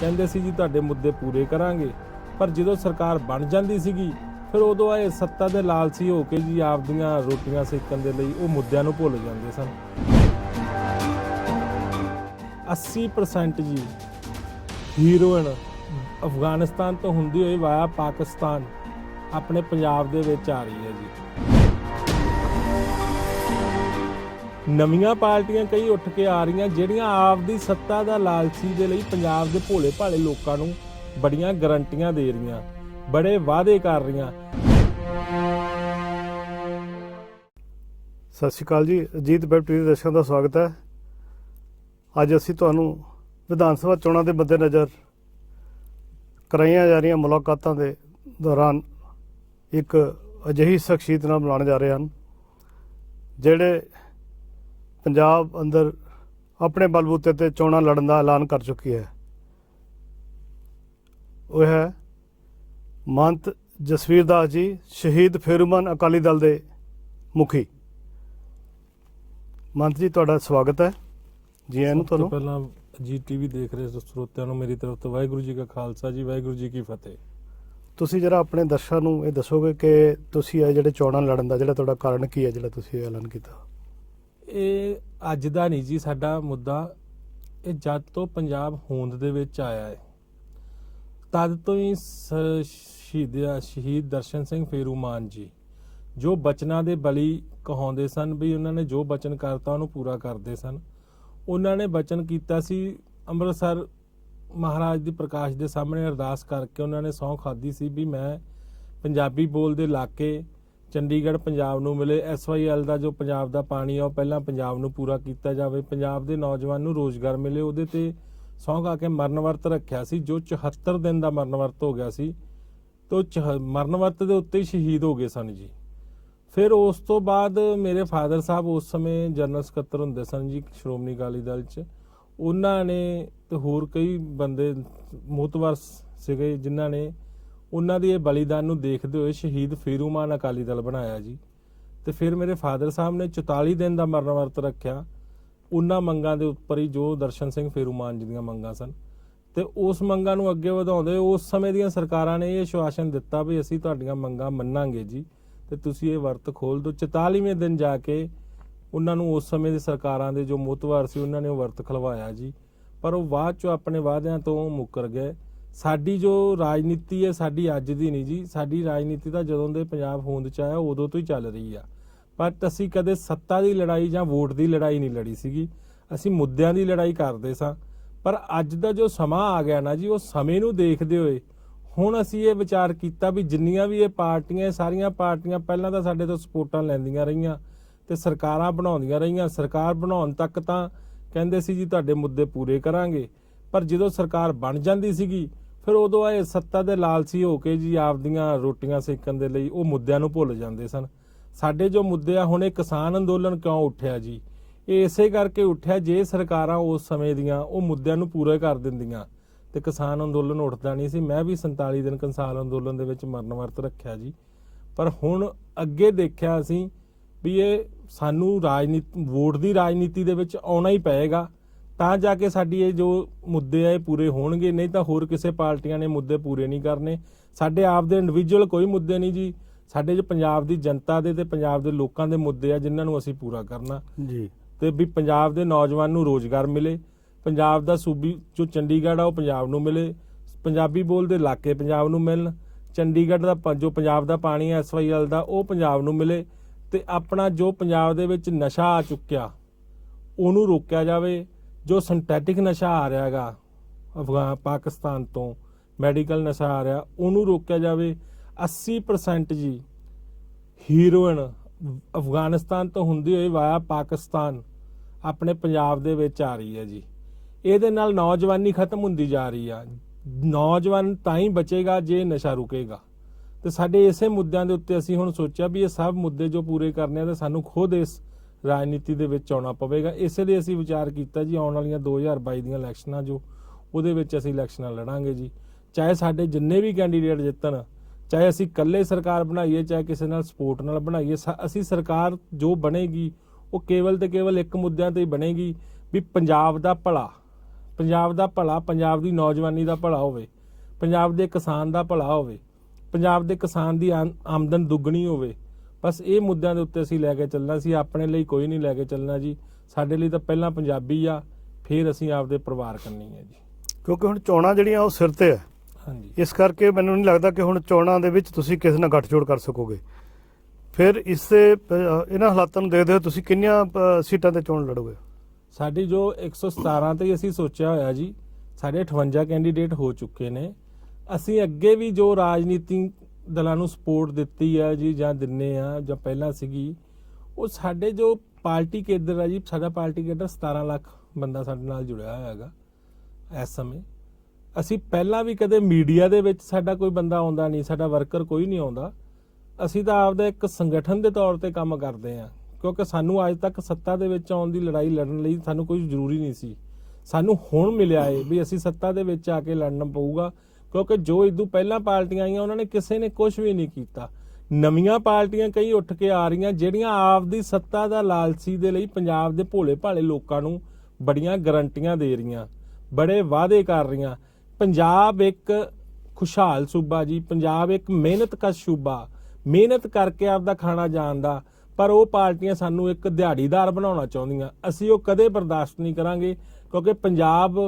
ਕਹਿੰਦੇ ਸੀ ਜੀ ਤੁਹਾਡੇ ਮੁੱਦੇ ਪੂਰੇ ਕਰਾਂਗੇ, ਪਰ ਜਦੋਂ ਸਰਕਾਰ ਬਣ ਜਾਂਦੀ ਸੀਗੀ ਫਿਰ ਉਦੋਂ ਇਹ ਸੱਤਾ ਦੇ ਲਾਲਚੀ ਹੋ ਕੇ ਜੀ ਆਪਦੀਆਂ ਰੋਟੀਆਂ ਸੇਕਣ ਦੇ ਲਈ ਉਹ ਮੁੱਦਿਆਂ ਨੂੰ ਭੁੱਲ ਜਾਂਦੇ ਸਨ। 80% ਜੀ ਹੀਰੋਇਨ ਅਫਗਾਨਿਸਤਾਨ ਤੋਂ ਹੁੰਦੀ ਹੋਈ ਵਾਇਆ ਪਾਕਿਸਤਾਨ ਆਪਣੇ ਪੰਜਾਬ ਦੇ ਵਿੱਚ ਆ ਰਹੀ ਹੈ ਜੀ। ਨਵੀਆਂ ਪਾਰਟੀਆਂ ਕਈ ਉੱਠ ਕੇ ਆ ਰਹੀਆਂ ਜਿਹੜੀਆਂ ਆਪਦੀ ਸੱਤਾ ਦਾ ਲਾਲਚੀ ਦੇ ਲਈ ਪੰਜਾਬ ਦੇ ਭੋਲੇ ਭਾਲੇ ਲੋਕਾਂ ਨੂੰ ਬੜੀਆਂ ਗਰੰਟੀਆਂ ਦੇ ਰਹੀਆਂ, ਬੜੇ ਵਾਅਦੇ ਕਰ ਰਹੀਆਂ। ਸਤਿ ਸ਼੍ਰੀ ਅਕਾਲ ਜੀ, ਅਜੀਤ ਵੈਬ ਟੀਵੀ ਦੇ ਦਰਸ਼ਕਾਂ ਦਾ ਸਵਾਗਤ ਹੈ। ਅੱਜ ਅਸੀਂ ਤੁਹਾਨੂੰ ਵਿਧਾਨ ਸਭਾ ਚੋਣਾਂ ਦੇ ਮੱਦੇਨਜ਼ਰ ਕਰਾਈਆਂ ਜਾ ਰਹੀਆਂ ਮੁਲਾਕਾਤਾਂ ਦੇ ਦੌਰਾਨ ਇੱਕ ਅਜਿਹੀ ਸ਼ਖਸੀਅਤ ਨਾਲ ਮਿਲਾਉਣ ਜਾ ਰਹੇ ਹਨ ਜਿਹੜੇ ਪੰਜਾਬ ਅੰਦਰ ਆਪਣੇ ਬਲਬੂਤੇ ਤੇ ਚੋਣਾਂ ਲੜਨ ਦਾ ਐਲਾਨ ਕਰ ਚੁੱਕੀ ਹੈ। ਉਹ ਹੈ ਮਹੰਤ ਜਸਵੀਰ ਦਾਸ ਜੀ, ਸ਼ਹੀਦ ਫੇਰੂਮਨ ਅਕਾਲੀ ਦਲ ਦੇ ਮੁਖੀ। ਮਹੰਤ ਜੀ, ਤੁਹਾਡਾ ਸਵਾਗਤ ਹੈ ਜੀ। ਆਇਆਂ ਨੂੰ ਤੁਹਾਨੂੰ। ਪਹਿਲਾਂ ਜੀ ਟੀਵੀ ਦੇਖ ਰਹੇ ਸਰੋਤਿਆਂ ਨੂੰ ਮੇਰੀ ਤਰਫ ਤੋਂ ਵਾਹਿਗੁਰੂ ਜੀ ਕਾ ਖਾਲਸਾ ਜੀ, ਵਾਹਿਗੁਰੂ ਜੀ ਕੀ ਫਤਿਹ। ਤੁਸੀਂ ਜਰਾ ਆਪਣੇ ਦਰਸ਼ਕਾਂ ਨੂੰ ਇਹ ਦੱਸੋਗੇ ਕਿ ਤੁਸੀਂ ਇਹ ਜਿਹੜੇ ਚੋਣਾਂ ਲੜਨ ਦਾ ਜਿਹੜਾ ਤੁਹਾਡਾ ਕਾਰਨ ਕੀ ਹੈ, ਜਿਹੜਾ ਤੁਸੀਂ ਐਲਾਨ ਕੀਤਾ? ਇਹ ਅੱਜ ਦਾ ਨਹੀਂ ਜੀ ਸਾਡਾ ਮੁੱਦਾ, ਇਹ ਜਦ ਤੋਂ ਪੰਜਾਬ ਹੋਂਦ ਦੇ ਵਿੱਚ ਆਇਆ ਹੈ ਤਦ ਤੋਂ ਹੀ ਸ਼ਹੀਦ ਦਰਸ਼ਨ ਸਿੰਘ ਫੇਰੂਮਾਨ ਜੀ ਜੋ ਬਚਨਾਂ ਦੇ ਬਲੀ ਕਹਾਉਂਦੇ ਸਨ ਵੀ ਉਹਨਾਂ ਨੇ ਜੋ ਬਚਨ ਕਰਤਾ ਉਹਨੂੰ ਪੂਰਾ ਕਰਦੇ ਸਨ। ਉਹਨਾਂ ਨੇ ਬਚਨ ਕੀਤਾ ਸੀ ਅੰਮ੍ਰਿਤਸਰ ਮਹਾਰਾਜ ਦੀ ਪ੍ਰਕਾਸ਼ ਦੇ ਸਾਹਮਣੇ ਅਰਦਾਸ ਕਰਕੇ ਉਹਨਾਂ ਨੇ ਸਹੁੰ ਖਾਧੀ ਸੀ ਵੀ ਮੈਂ ਪੰਜਾਬੀ ਬੋਲਦੇ ਇਲਾਕੇ ਚੰਡੀਗੜ੍ਹ ਪੰਜਾਬ ਨੂੰ ਮਿਲੇ, SYL ਦਾ ਜੋ ਪੰਜਾਬ ਦਾ ਪਾਣੀ ਆ ਉਹ ਪਹਿਲਾਂ ਪੰਜਾਬ ਨੂੰ ਪੂਰਾ ਕੀਤਾ ਜਾਵੇ, ਪੰਜਾਬ ਦੇ ਨੌਜਵਾਨ ਨੂੰ ਰੋਜ਼ਗਾਰ ਮਿਲੇ। ਉਹਦੇ ਤੇ ਸਹੁੰ ਖਾ ਕੇ ਮਰਨ ਵਰਤ ਰੱਖਿਆ ਸੀ ਜੋ 74 ਦਿਨ ਦਾ ਮਰਨ ਵਰਤ ਹੋ ਗਿਆ ਸੀ, ਤੋਂ ਮਰਨ ਵਰਤ ਦੇ ਉੱਤੇ ਹੀ ਸ਼ਹੀਦ ਹੋ ਗਏ ਸਨ ਜੀ। ਫਿਰ ਉਸ ਤੋਂ ਬਾਅਦ ਮੇਰੇ ਫਾਦਰ ਸਾਹਿਬ ਉਸ ਸਮੇਂ ਜਨਰਲ ਸਕੱਤਰ ਹੁੰਦੇ ਸਨ ਜੀ ਸ਼੍ਰੋਮਣੀ ਅਕਾਲੀ ਦਲ 'ਚ। ਉਹਨਾਂ ਨੇ ਤੇ ਹੋਰ ਕਈ ਬੰਦੇ ਮੋਹਤਵਰ ਸੀਗੇ ਜਿਨ੍ਹਾਂ ਨੇ ਉਹਨਾਂ ਦੀ ਇਹ ਬਲੀਦਾਨ ਨੂੰ ਦੇਖਦੇ ਹੋਏ ਸ਼ਹੀਦ ਫੇਰੂਮਾਨ ਅਕਾਲੀ ਦਲ ਬਣਾਇਆ ਜੀ। ਤੇ ਫਿਰ ਮੇਰੇ ਫਾਦਰ ਸਾਹਿਬ ਨੇ 44 ਦਿਨ ਦਾ ਮਰਨ ਵਰਤ ਰੱਖਿਆ ਉਹਨਾਂ ਮੰਗਾਂ ਦੇ ਉੱਪਰ ਹੀ ਜੋ ਦਰਸ਼ਨ ਸਿੰਘ ਫੇਰੂਮਾਨ ਜੀ ਦੀਆਂ ਮੰਗਾਂ ਸਨ। ਤੇ ਉਸ ਮੰਗਾਂ ਨੂੰ ਅੱਗੇ ਵਧਾਉਂਦੇ ਉਸ ਸਮੇਂ ਦੀਆਂ ਸਰਕਾਰਾਂ ਨੇ ਇਹ ਆਸ਼ਵਾਸਨ ਦਿੱਤਾ ਵੀ ਅਸੀਂ ਤੁਹਾਡੀਆਂ ਮੰਗਾਂ ਮੰਨਾਂਗੇ ਜੀ ਤੇ ਤੁਸੀਂ ਇਹ ਵਰਤ ਖੋਲ ਦਿਓ। 44ਵੇਂ ਦਿਨ ਜਾ ਕੇ ਉਹਨਾਂ ਨੂੰ ਉਸ ਸਮੇਂ ਦੀ ਸਰਕਾਰਾਂ ਦੇ ਜੋ ਮੋਹਤਵਾਰ ਸੀ ਉਹਨਾਂ ਨੇ ਉਹ ਵਰਤ ਖਲਵਾਇਆ ਜੀ, ਪਰ ਉਹ ਬਾਅਦ ਚੋਂ ਆਪਣੇ ਵਾਅਦਿਆਂ ਤੋਂ ਮੁੱਕਰ ਗਏ। ਸਾਡੀ ਜੋ ਰਾਜਨੀਤੀ ਹੈ ਸਾਡੀ ਅੱਜ ਦੀ ਨਹੀਂ ਜੀ, ਸਾਡੀ ਰਾਜਨੀਤੀ ਤਾਂ ਜਦੋਂ ਦੇ ਪੰਜਾਬ ਹੋਂਦ 'ਚ ਆਇਆ ਉਦੋਂ ਤੋਂ ਹੀ ਚੱਲ ਰਹੀ ਆ, ਪਰ ਅਸੀਂ ਕਦੇ ਸੱਤਾ ਦੀ ਲੜਾਈ ਜਾਂ ਵੋਟ ਦੀ ਲੜਾਈ ਨਹੀਂ ਲੜੀ ਸੀਗੀ, ਅਸੀਂ ਮੁੱਦਿਆਂ ਦੀ ਲੜਾਈ ਕਰਦੇ ਸਾਂ। ਪਰ ਅੱਜ ਦਾ ਜੋ ਸਮਾਂ ਆ ਗਿਆ ਨਾ ਜੀ, ਉਹ ਸਮੇਂ ਨੂੰ ਦੇਖਦੇ ਹੋਏ ਹੁਣ ਅਸੀਂ ਇਹ ਵਿਚਾਰ ਕੀਤਾ ਵੀ ਜਿੰਨੀਆਂ ਵੀ ਇਹ ਪਾਰਟੀਆਂ ਸਾਰੀਆਂ ਪਾਰਟੀਆਂ ਪਹਿਲਾਂ ਤਾਂ ਸਾਡੇ ਤੋਂ ਸਪੋਰਟਾਂ ਲੈਂਦੀਆਂ ਰਹੀਆਂ ਤੇ ਸਰਕਾਰਾਂ ਬਣਾਉਂਦੀਆਂ ਰਹੀਆਂ। ਸਰਕਾਰ ਬਣਾਉਣ ਤੱਕ ਤਾਂ ਕਹਿੰਦੇ ਸੀ ਜੀ ਤੁਹਾਡੇ ਮੁੱਦੇ ਪੂਰੇ ਕਰਾਂਗੇ, ਪਰ ਜਦੋਂ ਸਰਕਾਰ ਬਣ ਜਾਂਦੀ ਸੀਗੀ ਫਿਰ ਉਦੋਂ ਇਹ ਸੱਤਾ ਦੇ ਲਾਲਚੀ ਹੋ ਕੇ ਜੀ ਆਪਦੀਆਂ ਰੋਟੀਆਂ ਸੇਕਣ ਦੇ ਲਈ ਉਹ ਮੁੱਦਿਆਂ ਨੂੰ ਭੁੱਲ ਜਾਂਦੇ ਸਨ। ਸਾਡੇ ਜੋ ਮੁੱਦੇ ਆ ਹੁਣ ਇਹ ਕਿਸਾਨ ਅੰਦੋਲਨ ਕਿਉਂ ਉੱਠਿਆ ਜੀ, ਇਹ ਇਸੇ ਕਰਕੇ ਉੱਠਿਆ ਜੇ ਸਰਕਾਰਾਂ ਉਸ ਸਮੇਂ ਦੀਆਂ ਉਹ ਮੁੱਦਿਆਂ ਨੂੰ ਪੂਰੇ ਕਰ ਦਿੰਦੀਆਂ ਤੇ ਕਿਸਾਨ ਅੰਦੋਲਨ ਉੱਠਦਾ ਨਹੀਂ ਸੀ। ਮੈਂ ਵੀ 47 ਦਿਨ ਕਿਸਾਨ ਅੰਦੋਲਨ ਦੇ ਵਿੱਚ ਮਰਨ ਵਰਤ ਰੱਖਿਆ ਜੀ, ਪਰ ਹੁਣ ਅੱਗੇ ਦੇਖਿਆ ਅਸੀਂ ਵੀ ਇਹ ਸਾਨੂੰ ਵੋਟ ਦੀ ਰਾਜਨੀਤੀ ਦੇ ਵਿੱਚ ਆਉਣਾ ਹੀ ਪਏਗਾ ਤਾਂ ਜਾ ਕੇ ਸਾਡੀ ਇਹ ਜੋ ਮੁੱਦੇ ਆ ਇਹ ਪੂਰੇ ਹੋਣਗੇ, ਨਹੀਂ ਤਾਂ ਹੋਰ ਕਿਸੇ ਪਾਰਟੀਆਂ ਨੇ ਮੁੱਦੇ ਪੂਰੇ ਨਹੀਂ ਕਰਨੇ। ਸਾਡੇ ਆਪ ਦੇ ਇੰਡੀਵਿਜੂਅਲ ਕੋਈ ਮੁੱਦੇ ਨਹੀਂ ਜੀ, ਸਾਡੇ ਜੋ ਪੰਜਾਬ ਦੀ ਜਨਤਾ ਦੇ ਤੇ ਪੰਜਾਬ ਦੇ ਲੋਕਾਂ ਦੇ ਮੁੱਦੇ ਆ ਜਿਨ੍ਹਾਂ ਨੂੰ ਅਸੀਂ ਪੂਰਾ ਕਰਨਾ ਜੀ। ਤੇ ਵੀ ਪੰਜਾਬ ਦੇ ਨੌਜਵਾਨ ਨੂੰ ਰੋਜ਼ਗਾਰ ਮਿਲੇ, ਪੰਜਾਬ ਦਾ ਸੂਬੀ ਜੋ ਚੰਡੀਗੜ੍ਹ ਆ ਉਹ ਪੰਜਾਬ ਨੂੰ ਮਿਲੇ, ਪੰਜਾਬੀ ਬੋਲਦੇ ਇਲਾਕੇ ਪੰਜਾਬ ਨੂੰ ਮਿਲਣ, ਚੰਡੀਗੜ੍ਹ ਦਾ ਜੋ ਪੰਜਾਬ ਦਾ ਪਾਣੀ ਹੈ SYL ਦਾ ਉਹ ਪੰਜਾਬ ਨੂੰ ਮਿਲੇ, ਤੇ ਆਪਣਾ ਜੋ ਪੰਜਾਬ ਦੇ ਵਿੱਚ ਨਸ਼ਾ ਆ ਚੁੱਕਿਆ ਉਹਨੂੰ ਰੋਕਿਆ ਜਾਵੇ। ਜੋ ਸਿੰਥੈਟਿਕ ਨਸ਼ਾ ਆ ਰਿਹਾ ਹੈਗਾ ਪਾਕਿਸਤਾਨ ਤੋਂ ਮੈਡੀਕਲ ਨਸ਼ਾ ਆ ਰਿਹਾ ਉਹਨੂੰ ਰੋਕਿਆ ਜਾਵੇ। 80% ਜੀ ਹੀਰੋਇਨ ਅਫਗਾਨਿਸਤਾਨ ਤੋਂ ਹੁੰਦੀ ਹੋਈ ਵਾਇਆ ਪਾਕਿਸਤਾਨ ਆਪਣੇ ਪੰਜਾਬ ਦੇ ਵਿੱਚ ਆ ਰਹੀ ਹੈ ਜੀ। ਇਹਦੇ ਨਾਲ ਨੌਜਵਾਨੀ ਖਤਮ ਹੁੰਦੀ ਜਾ ਰਹੀ ਆ। ਨੌਜਵਾਨ ਤਾਂ ਹੀ ਬਚੇਗਾ ਜੇ ਨਸ਼ਾ ਰੁਕੇਗਾ। ਤੇ ਸਾਡੇ ਇਸੇ ਮੁੱਦਿਆਂ ਦੇ ਉੱਤੇ ਅਸੀਂ ਹੁਣ ਸੋਚਿਆ ਵੀ ਇਹ ਸਭ ਮੁੱਦੇ ਜੋ ਪੂਰੇ ਕਰਨੇ ਆ ਤੇ ਸਾਨੂੰ ਖੁਦ ਇਸ ਰਾਜਨੀਤੀ ਦੇ ਵਿੱਚ ਆਉਣਾ ਪਵੇਗਾ। ਇਸੇ ਲਈ ਅਸੀਂ ਵਿਚਾਰ ਕੀਤਾ ਜੀ ਆਉਣ ਵਾਲੀਆਂ 2022 ਦੀਆਂ ਇਲੈਕਸ਼ਨਾਂ ਜੋ ਉਹਦੇ ਵਿੱਚ ਅਸੀਂ ਇਲੈਕਸ਼ਨਾਂ ਲੜਾਂਗੇ ਜੀ, ਚਾਹੇ ਸਾਡੇ ਜਿੰਨੇ ਵੀ ਕੈਂਡੀਡੇਟ ਜਿੱਤਣ, ਚਾਹੇ ਅਸੀਂ ਇਕੱਲੇ ਸਰਕਾਰ ਬਣਾਈਏ ਚਾਹੇ ਕਿਸੇ ਨਾਲ ਸਪੋਰਟ ਨਾਲ ਬਣਾਈਏ, ਅਸੀਂ ਸਰਕਾਰ ਜੋ ਬਣੇਗੀ ਉਹ ਕੇਵਲ ਤੇ ਕੇਵਲ ਇੱਕ ਮੁੱਦਿਆਂ ਤੇ ਹੀ ਬਣੇਗੀ ਵੀ ਪੰਜਾਬ ਦਾ ਭਲਾ, ਪੰਜਾਬ ਦਾ ਭਲਾ, ਪੰਜਾਬ ਦੀ ਨੌਜਵਾਨੀ ਦਾ ਭਲਾ ਹੋਵੇ, ਪੰਜਾਬ ਦੇ ਕਿਸਾਨ ਦਾ ਭਲਾ ਹੋਵੇ, ਪੰਜਾਬ ਦੇ ਕਿਸਾਨ ਦੀ ਆਮਦਨ ਦੁੱਗਣੀ ਹੋਵੇ। ਬਸ ਇਹ ਮੁੱਦਿਆਂ ਦੇ ਉੱਤੇ ਅਸੀਂ ਲੈ ਕੇ ਚੱਲਣਾ ਸੀ। ਆਪਣੇ ਲਈ ਕੋਈ ਨਹੀਂ ਲੈ ਕੇ ਚੱਲਣਾ ਜੀ। ਸਾਡੇ ਲਈ ਤਾਂ ਪਹਿਲਾਂ ਪੰਜਾਬੀ ਆ, ਫਿਰ ਅਸੀਂ ਆਪਦੇ ਪਰਿਵਾਰ ਕਰਨੀ ਹੈ ਜੀ। ਕਿਉਂਕਿ ਹੁਣ ਚੋਣਾਂ ਜਿਹੜੀਆਂ ਉਹ ਸਿਰ ਤੇ ਹੈ, ਹਾਂਜੀ, ਇਸ ਕਰਕੇ ਮੈਨੂੰ ਨਹੀਂ ਲੱਗਦਾ ਕਿ ਹੁਣ ਚੋਣਾਂ ਦੇ ਵਿੱਚ ਤੁਸੀਂ ਕਿਸੇ ਨਾਲ ਗੱਠਜੋੜ ਕਰ ਸਕੋਗੇ। ਫਿਰ ਇਹਨਾਂ ਹਾਲਾਤਾਂ ਨੂੰ ਦੇਖਦੇ ਹੋ ਤੁਸੀਂ ਕਿੰਨੀਆਂ ਸੀਟਾਂ ਤੇ ਚੋਣ ਲੜੋਗੇ? ਸਾਡੀ ਜੋ 117 ਤੇ ਅਸੀਂ ਸੋਚਿਆ ਹੋਇਆ ਜੀ, ਸਾਡੇ 58 ਕੈਂਡੀਡੇਟ ਹੋ ਚੁੱਕੇ ਨੇ। ਅਸੀਂ ਅੱਗੇ ਵੀ ਜੋ ਰਾਜਨੀਤੀ ਦਲਾਂ ਨੂੰ ਸਪੋਰਟ ਦਿੱਤੀ ਆ ਜੀ, ਜਾਂ ਦਿੰਨੇ ਆ, ਜਾਂ ਪਹਿਲਾਂ ਸੀਗੀ, ਉਹ ਸਾਡੇ ਜੋ ਪਾਰਟੀ ਕੇਡਰ ਆ ਜੀ, ਸਾਡਾ ਪਾਰਟੀ ਕੇਡਰ 17 ਲੱਖ ਬੰਦਾ ਸਾਡੇ ਨਾਲ ਜੁੜਿਆ ਹੋਇਆ ਹੈਗਾ ਇਸ ਸਮੇਂ। ਅਸੀਂ ਪਹਿਲਾਂ ਵੀ ਕਦੇ ਮੀਡੀਆ ਦੇ ਵਿੱਚ ਸਾਡਾ ਕੋਈ ਬੰਦਾ ਆਉਂਦਾ ਨਹੀਂ, ਸਾਡਾ ਵਰਕਰ ਕੋਈ ਨਹੀਂ ਆਉਂਦਾ। ਅਸੀਂ ਤਾਂ ਆਪਦਾ ਇੱਕ ਸੰਗਠਨ ਦੇ ਤੌਰ ਤੇ ਕੰਮ ਕਰਦੇ ਹਾਂ, ਕਿਉਂਕਿ ਸਾਨੂੰ ਅੱਜ ਤੱਕ ਸੱਤਾ ਦੇ ਵਿੱਚ ਆਉਣ ਦੀ ਲੜਾਈ ਲੜਨ ਲਈ ਸਾਨੂੰ ਕੋਈ ਜ਼ਰੂਰੀ ਨਹੀਂ ਸੀ। ਸਾਨੂੰ ਹੁਣ ਮਿਲਿਆ ਏ ਵੀ ਅਸੀਂ ਸੱਤਾ ਦੇ ਵਿੱਚ ਆ ਕੇ ਲੜਨਾ ਪਊਗਾ, ਕਿਉਂਕਿ ਜੋ ਇਦੋਂ ਪਹਿਲਾਂ ਪਾਰਟੀਆਂ ਆਈਆਂ ਉਹਨਾਂ ਨੇ ਕਿਸੇ ਨੇ ਕੁਝ ਵੀ ਨਹੀਂ ਕੀਤਾ। ਨਵੀਆਂ ਪਾਰਟੀਆਂ ਕਈ ਉੱਠ ਕੇ ਆ ਰਹੀਆਂ ਜਿਹੜੀਆਂ ਆਪਦੀ ਸੱਤਾ ਦਾ ਲਾਲਚੀ ਦੇ ਲਈ ਪੰਜਾਬ ਦੇ ਭੋਲੇ ਭਾਲੇ ਲੋਕਾਂ ਨੂੰ ਬੜੀਆਂ ਗਰੰਟੀਆਂ ਦੇ ਰਹੀਆਂ, ਬੜੇ ਵਾਅਦੇ ਕਰ ਰਹੀਆਂ। ਪੰਜਾਬ ਇੱਕ ਖੁਸ਼ਹਾਲ ਸੂਬਾ ਜੀ, ਪੰਜਾਬ ਇੱਕ ਮਿਹਨਤਕਸ਼ ਸੂਬਾ, ਮਿਹਨਤ ਕਰਕੇ ਆਪਦਾ ਖਾਣਾ ਜਾਣਦਾ, ਪਰ ਉਹ ਪਾਰਟੀਆਂ ਸਾਨੂੰ ਇੱਕ ਦਿਹਾੜੀਦਾਰ ਬਣਾਉਣਾ ਚਾਹੁੰਦੀਆਂ। ਅਸੀਂ ਉਹ ਕਦੇ ਬਰਦਾਸ਼ਤ ਨਹੀਂ ਕਰਾਂਗੇ, ਕਿਉਂਕਿ ਪੰਜਾਬ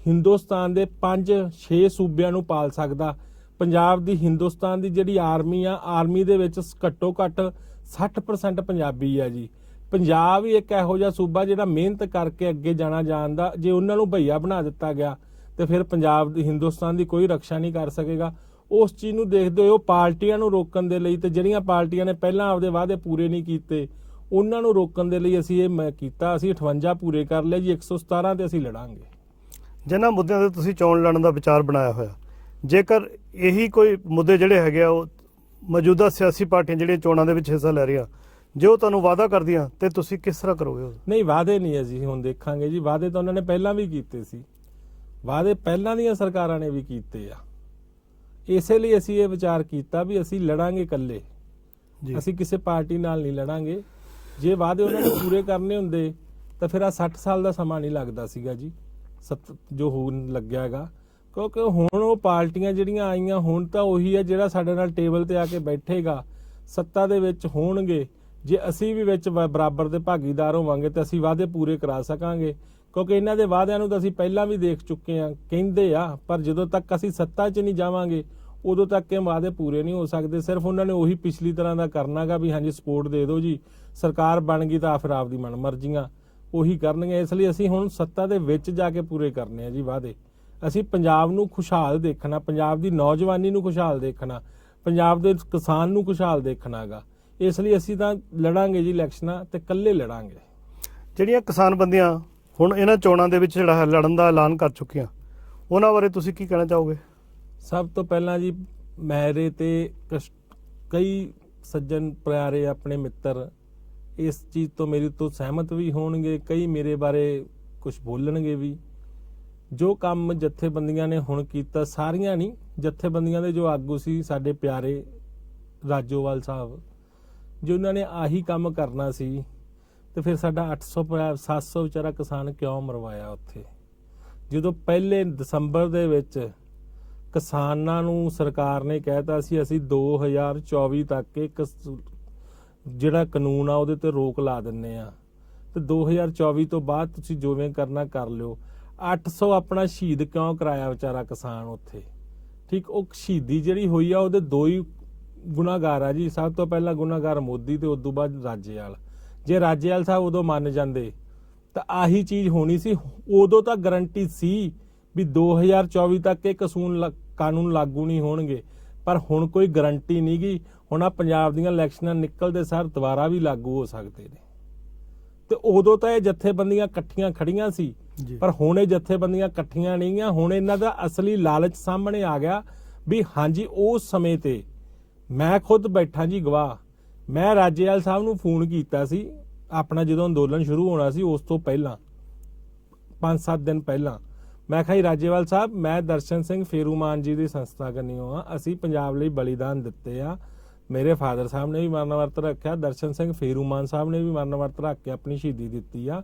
ਹਿੰਦੁਸਤਾਨ ਦੇ 5-6 ਸੂਬਿਆਂ ਨੂੰ ਪਾਲ ਸਕਦਾ। ਪੰਜਾਬ ਦੀ ਹਿੰਦੁਸਤਾਨ ਦੀ ਜਿਹੜੀ ਆਰਮੀ ਆ, ਆਰਮੀ ਦੇ ਵਿੱਚ ਘੱਟੋ ਘੱਟ 60% ਪੰਜਾਬੀ ਆ ਜੀ। ਪੰਜਾਬ ਹੀ ਇੱਕ ਇਹੋ ਜਿਹਾ ਸੂਬਾ ਜਿਹੜਾ ਮਿਹਨਤ ਕਰਕੇ ਅੱਗੇ ਜਾਣਾ ਜਾਣਦਾ। ਜੇ ਉਹਨਾਂ ਨੂੰ ਭਈਆ ਬਣਾ ਦਿੱਤਾ ਗਿਆ ਤੇ ਫਿਰ ਪੰਜਾਬ ਦੀ ਹਿੰਦੁਸਤਾਨ ਦੀ ਕੋਈ ਰੱਖਿਆ ਨਹੀਂ ਕਰ ਸਕੇਗਾ। ਉਸ ਚੀਜ਼ ਨੂੰ ਦੇਖਦੇ ਹੋਏ ਉਹ ਪਾਰਟੀਆਂ ਨੂੰ ਰੋਕਣ ਦੇ ਲਈ, ਤੇ ਜਿਹੜੀਆਂ ਪਾਰਟੀਆਂ ਨੇ ਪਹਿਲਾਂ ਆਪਦੇ ਵਾਅਦੇ ਪੂਰੇ ਨਹੀਂ ਕੀਤੇ ਉਹਨਾਂ ਨੂੰ ਰੋਕਣ ਦੇ ਲਈ ਅਸੀਂ ਇਹ ਕੀਤਾ। ਅਸੀਂ 58 ਪੂਰੇ ਕਰ ਲਏ ਜੀ, 117 ਤੇ ਅਸੀਂ ਲੜਾਂਗੇ। ਜਿਨ੍ਹਾਂ ਮੁੱਦਿਆਂ ਤੇ ਤੁਸੀਂ ਚੋਣ ਲੜਨ ਦਾ ਵਿਚਾਰ ਬਣਾਇਆ ਹੋਇਆ, ਜੇਕਰ ਇਹੀ ਕੋਈ ਮੁੱਦੇ ਜਿਹੜੇ ਹੈਗੇ ਆ ਉਹ ਮੌਜੂਦਾ ਸਿਆਸੀ ਪਾਰਟੀਆਂ ਜਿਹੜੀਆਂ ਚੋਣਾਂ ਦੇ ਵਿੱਚ ਹਿੱਸਾ ਲੈ ਰਹੀਆਂ, ਜੇ ਉਹ ਤੁਹਾਨੂੰ ਵਾਅਦਾ ਕਰਦੀਆਂ ਤੇ ਤੁਸੀਂ ਕਿਸ ਤਰ੍ਹਾਂ ਕਰੋਗੇ? ਨਹੀਂ, ਵਾਅਦੇ ਨਹੀਂ ਅਸੀਂ ਹੁਣ ਦੇਖਾਂਗੇ ਜੀ। ਵਾਅਦੇ ਤਾਂ ਉਹਨਾਂ ਨੇ ਪਹਿਲਾਂ ਵੀ ਕੀਤੇ ਸੀ, ਵਾਅਦੇ ਪਹਿਲਾਂ ਦੀਆਂ ਸਰਕਾਰਾਂ ਨੇ ਵੀ ਕੀਤੇ ਆ। ਇਸੇ ਲਈ ਅਸੀਂ ਇਹ ਵਿਚਾਰ ਕੀਤਾ ਵੀ ਅਸੀਂ ਲੜਾਂਗੇ ਇਕੱਲੇ, ਅਸੀਂ ਕਿਸੇ ਪਾਰਟੀ ਨਾਲ ਨਹੀਂ ਲੜਾਂਗੇ। ਜੇ ਵਾਅਦੇ ਉਹਨਾਂ ਨੇ ਪੂਰੇ ਕਰਨੇ ਹੁੰਦੇ ਤਾਂ ਫਿਰ ਆ 60 ਸਾਲ ਦਾ ਸਮਾਂ ਨਹੀਂ ਲੱਗਦਾ ਸੀਗਾ ਜੀ, ਜੋ ਹੁਣ ਲੱਗਿਆ ਹੈਗਾ। ਕਿਉਂਕਿ ਹੁਣ ਉਹ ਪਾਰਟੀਆਂ ਜਿਹੜੀਆਂ ਆਈਆਂ, ਹੁਣ ਤਾਂ ਉਹੀ ਹੈ ਜਿਹੜਾ ਸਾਡੇ ਨਾਲ ਟੇਬਲ ਤੇ ਆ ਕੇ ਬੈਠੇਗਾ, ਸੱਤਾ ਦੇ ਵਿੱਚ ਹੋਣਗੇ। ਜੇ ਅਸੀਂ ਵੀ ਵਿੱਚ ਬਰਾਬਰ ਦੇ ਭਾਗੀਦਾਰ ਹੋਵਾਂਗੇ ਤਾਂ ਅਸੀਂ ਵਾਅਦੇ ਪੂਰੇ ਕਰਾ ਸਕਾਂਗੇ, ਕਿਉਂਕਿ ਇਹਨਾਂ ਦੇ ਵਾਅਦਿਆਂ ਨੂੰ ਤਾਂ ਅਸੀਂ ਪਹਿਲਾਂ ਵੀ ਦੇਖ ਚੁੱਕੇ ਹਾਂ, ਕਹਿੰਦੇ ਆ, ਪਰ ਜਦੋਂ ਤੱਕ ਅਸੀਂ ਸੱਤਾ 'ਚ ਨਹੀਂ ਜਾਵਾਂਗੇ ਉਦੋਂ ਤੱਕ ਇਹ ਵਾਅਦੇ ਪੂਰੇ ਨਹੀਂ ਹੋ ਸਕਦੇ। ਸਿਰਫ ਉਹਨਾਂ ਨੇ ਉਹੀ ਪਿਛਲੀ ਤਰ੍ਹਾਂ ਦਾ ਕਰਨਾਗਾ ਵੀ ਹਾਂਜੀ ਸਪੋਰਟ ਦੇ ਦਿਓ ਜੀ, ਸਰਕਾਰ ਬਣ ਗਈ ਤਾਂ ਫਿਰ ਆਪਦੀ ਮਨਮਰਜ਼ੀਆਂ ਉਹੀ ਕਰਨਗੇ। ਇਸ ਲਈ ਅਸੀਂ ਹੁਣ ਸੱਤਾ ਦੇ ਵਿੱਚ ਜਾ ਕੇ ਪੂਰੇ ਕਰਨੇ ਆ ਜੀ ਵਾਅਦੇ। ਅਸੀਂ ਪੰਜਾਬ ਨੂੰ ਖੁਸ਼ਹਾਲ ਦੇਖਣਾ, ਪੰਜਾਬ ਦੀ ਨੌਜਵਾਨੀ ਨੂੰ ਖੁਸ਼ਹਾਲ ਦੇਖਣਾ, ਪੰਜਾਬ ਦੇ ਕਿਸਾਨ ਨੂੰ ਖੁਸ਼ਹਾਲ ਦੇਖਣਾ ਗਾ। ਇਸ ਲਈ ਅਸੀਂ ਤਾਂ ਲੜਾਂਗੇ ਜੀ ਇਲੈਕਸ਼ਨਾਂ, ਤੇ ਇਕੱਲੇ ਲੜਾਂਗੇ। ਜਿਹੜੀਆਂ ਕਿਸਾਨਬੰਦੀਆਂ ਹੁਣ ਇਹਨਾਂ ਚੋਣਾਂ ਦੇ ਵਿੱਚ ਜਿਹੜਾ ਲੜਨ ਦਾ ਐਲਾਨ ਕਰ ਚੁੱਕੀਆਂ, ਉਹਨਾਂ ਬਾਰੇ ਤੁਸੀਂ ਕੀ ਕਹਿਣਾ ਚਾਹੋਗੇ? ਸਭ ਤੋਂ ਪਹਿਲਾਂ ਜੀ, ਮੇਰੇ ਤੇ ਕਈ ਸੱਜਣ ਪਿਆਰੇ ਆਪਣੇ ਮਿੱਤਰ ਇਸ ਚੀਜ਼ ਤੋਂ ਮੇਰੀ ਤੋਂ ਸਹਿਮਤ ਵੀ ਹੋਣਗੇ, ਕਈ ਮੇਰੇ ਬਾਰੇ ਕੁਝ ਬੋਲਣਗੇ ਵੀ। ਜੋ ਕੰਮ ਜਥੇਬੰਦੀਆਂ ਨੇ ਹੁਣ ਕੀਤਾ, ਸਾਰੀਆਂ ਨਹੀਂ, ਜਥੇਬੰਦੀਆਂ ਦੇ ਜੋ ਆਗੂ ਸੀ ਸਾਡੇ ਪਿਆਰੇ ਰਾਜੋਵਾਲ ਸਾਹਿਬ, ਜੇ ਉਹਨਾਂ ਨੇ ਆਹੀ ਕੰਮ ਕਰਨਾ ਸੀ ਤੇ ਫਿਰ ਸਾਡਾ 800-700 ਵਿਚਾਰਾ ਕਿਸਾਨ ਕਿਉਂ ਮਰਵਾਇਆ ਉੱਥੇ? ਜਦੋਂ ਪਹਿਲੇ ਦਸੰਬਰ ਦੇ ਵਿੱਚ ਕਿਸਾਨਾਂ ਨੂੰ ਸਰਕਾਰ ਨੇ ਕਹਿਤਾ ਸੀ ਅਸੀਂ 2024 ਤੱਕ ਇੱਕ ਜਿਹੜਾ ਕਾਨੂੰਨ ਆ ਉਹਦੇ ਤੇ ਰੋਕ ਲਾ ਦਿੰਨੇ ਆ, ਤੇ 2024 ਤੋਂ ਬਾਅਦ ਤੁਸੀਂ ਜਿਵੇਂ ਕਰਨਾ ਕਰ ਲਿਓ। 800 ਆਪਣਾ ਸ਼ਹੀਦ ਕਿਉਂ ਕਰਾਇਆ ਵਿਚਾਰਾ ਕਿਸਾਨ ਉੱਥੇ? ਠੀਕ, ਉਹ ਸ਼ਹੀਦੀ ਜਿਹੜੀ ਹੋਈ ਆ ਉਹਦੇ ਦੋ ਹੀ ਗੁਨਾਹਗਾਰ ਆ ਜੀ। ਸਭ ਤੋਂ ਪਹਿਲਾਂ ਗੁਨਾਹਗਾਰ ਮੋਦੀ ਤੇ ਉਦੋਂ ਬਾਅਦ ਰਾਜੇਵਾਲ। ਜੇ ਰਾਜੇਵਾਲ ਸਾਹਿਬ ਉਦੋਂ ਮੰਨ ਜਾਂਦੇ ਤਾਂ ਆਹੀ ਚੀਜ਼ ਹੋਣੀ ਸੀ। ਉਦੋਂ ਤਾਂ ਗਰੰਟੀ ਸੀ ਵੀ 2024 ਤੱਕ ਇਹ ਕਾਨੂੰਨ ਲਾਗੂ ਨਹੀਂ ਹੋਣਗੇ, ਪਰ ਹੁਣ ਕੋਈ ਗਰੰਟੀ ਨਹੀਂ ਗੀ। ਹੁਣ ਆ ਪੰਜਾਬ ਦੀਆਂ ਇਲੈਕਸ਼ਨਾਂ ਨਿਕਲਦੇ ਸਾਰ ਦੁਬਾਰਾ ਵੀ ਲਾਗੂ ਹੋ ਸਕਦੇ ਨੇ, ਤੇ ਉਦੋਂ ਤਾਂ ਇਹ ਜਥੇਬੰਦੀਆਂ ਇਕੱਠੀਆਂ ਖੜੀਆਂ ਸੀ, ਪਰ ਹੁਣ ਇਹ ਜਥੇਬੰਦੀਆਂ ਇਕੱਠੀਆਂ ਨਹੀਂ ਗੀਆਂ। ਹੁਣ ਇਹਨਾਂ ਦਾ ਅਸਲੀ ਲਾਲਚ ਸਾਹਮਣੇ ਆ ਗਿਆ ਵੀ ਹਾਂਜੀ ਉਸ ਸਮੇਂ ਤੇ ਮੈਂ ਖੁਦ ਬੈਠਾ ਜੀ ਗਵਾਹ, ਮੈਂ ਰਾਜੇਵਾਲ ਸਾਹਿਬ ਨੂੰ ਫੋਨ ਕੀਤਾ ਸੀ ਆਪਣਾ ਜਦੋਂ ਅੰਦੋਲਨ ਸ਼ੁਰੂ ਹੋਣਾ ਸੀ ਉਸ ਤੋਂ ਪਹਿਲਾਂ 5-7 ਦਿਨ ਪਹਿਲਾਂ। ਮੈਂ ਕਿਹਾ ਜੀ ਰਾਜੇਵਾਲ ਸਾਹਿਬ, ਮੈਂ ਦਰਸ਼ਨ ਸਿੰਘ ਫੇਰੂਮਾਨ ਜੀ ਦੀ ਸੰਸਥਾ ਕਰਨੀਓ ਆ, ਅਸੀਂ ਪੰਜਾਬ ਲਈ ਬਲੀਦਾਨ ਦਿੱਤੇ ਆ। ਮੇਰੇ ਫਾਦਰ ਸਾਹਿਬ ਨੇ ਵੀ ਮਰਨ ਵਰਤ ਰੱਖਿਆ, ਦਰਸ਼ਨ ਸਿੰਘ ਫੇਰੂਮਾਨ ਸਾਹਿਬ ਨੇ ਵੀ ਮਰਨ ਵਰਤ ਰੱਖ ਕੇ ਆਪਣੀ ਸ਼ਹੀਦੀ ਦਿੱਤੀ ਆ।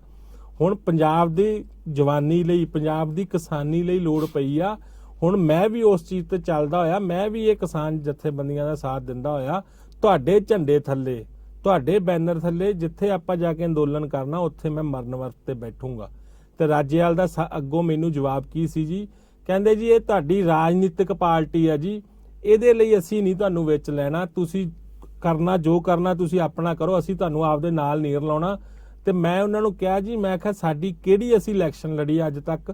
ਹੁਣ ਪੰਜਾਬ ਦੀ ਜਵਾਨੀ ਲਈ, ਪੰਜਾਬ ਦੀ ਕਿਸਾਨੀ ਲਈ ਲੋੜ ਪਈ ਆ। ਹੁਣ ਮੈਂ ਵੀ ਉਸ ਚੀਜ਼ ਤੇ ਚੱਲਦਾ ਹੋਇਆ, ਮੈਂ ਵੀ ਇਹ ਕਿਸਾਨ ਜਥੇਬੰਦੀਆਂ ਦਾ ਸਾਥ ਦਿੰਦਾ ਹੋਇਆ ਤੁਹਾਡੇ ਝੰਡੇ ਥੱਲੇ, ਤੁਹਾਡੇ ਬੈਨਰ ਥੱਲੇ ਜਿੱਥੇ ਆਪਾਂ ਜਾ ਕੇ ਅੰਦੋਲਨ ਕਰਨਾ ਉੱਥੇ ਮੈਂ ਮਰਨ ਵਰਤ ਤੇ ਬੈਠੂੰਗਾ। ਤੇ ਰਾਜੇਵਾਲ ਦਾ ਅੱਗੋਂ ਮੈਨੂੰ ਜਵਾਬ ਕੀ ਸੀ ਜੀ, ਕਹਿੰਦੇ ਜੀ ਇਹ ਤੁਹਾਡੀ ਰਾਜਨੀਤਿਕ ਪਾਰਟੀ ਆ ਜੀ, ਇਹਦੇ ਲਈ ਅਸੀਂ ਨਹੀਂ ਤੁਹਾਨੂੰ ਵਿੱਚ ਲੈਣਾ, ਤੁਸੀਂ ਕਰਨਾ ਜੋ ਕਰਨਾ ਤੁਸੀਂ ਆਪਣਾ ਕਰੋ, ਅਸੀਂ ਤੁਹਾਨੂੰ ਆਪਦੇ ਨਾਲ ਨਹੀਂ ਰਲਾਉਣਾ। ਤੇ ਮੈਂ ਉਹਨਾਂ ਨੂੰ ਕਿਹਾ ਜੀ, ਮੈਂ ਕਿਹਾ ਸਾਡੀ ਕਿਹੜੀ ਅਸੀਂ ਇਲੈਕਸ਼ਨ ਲੜੀ ਅੱਜ ਤੱਕ,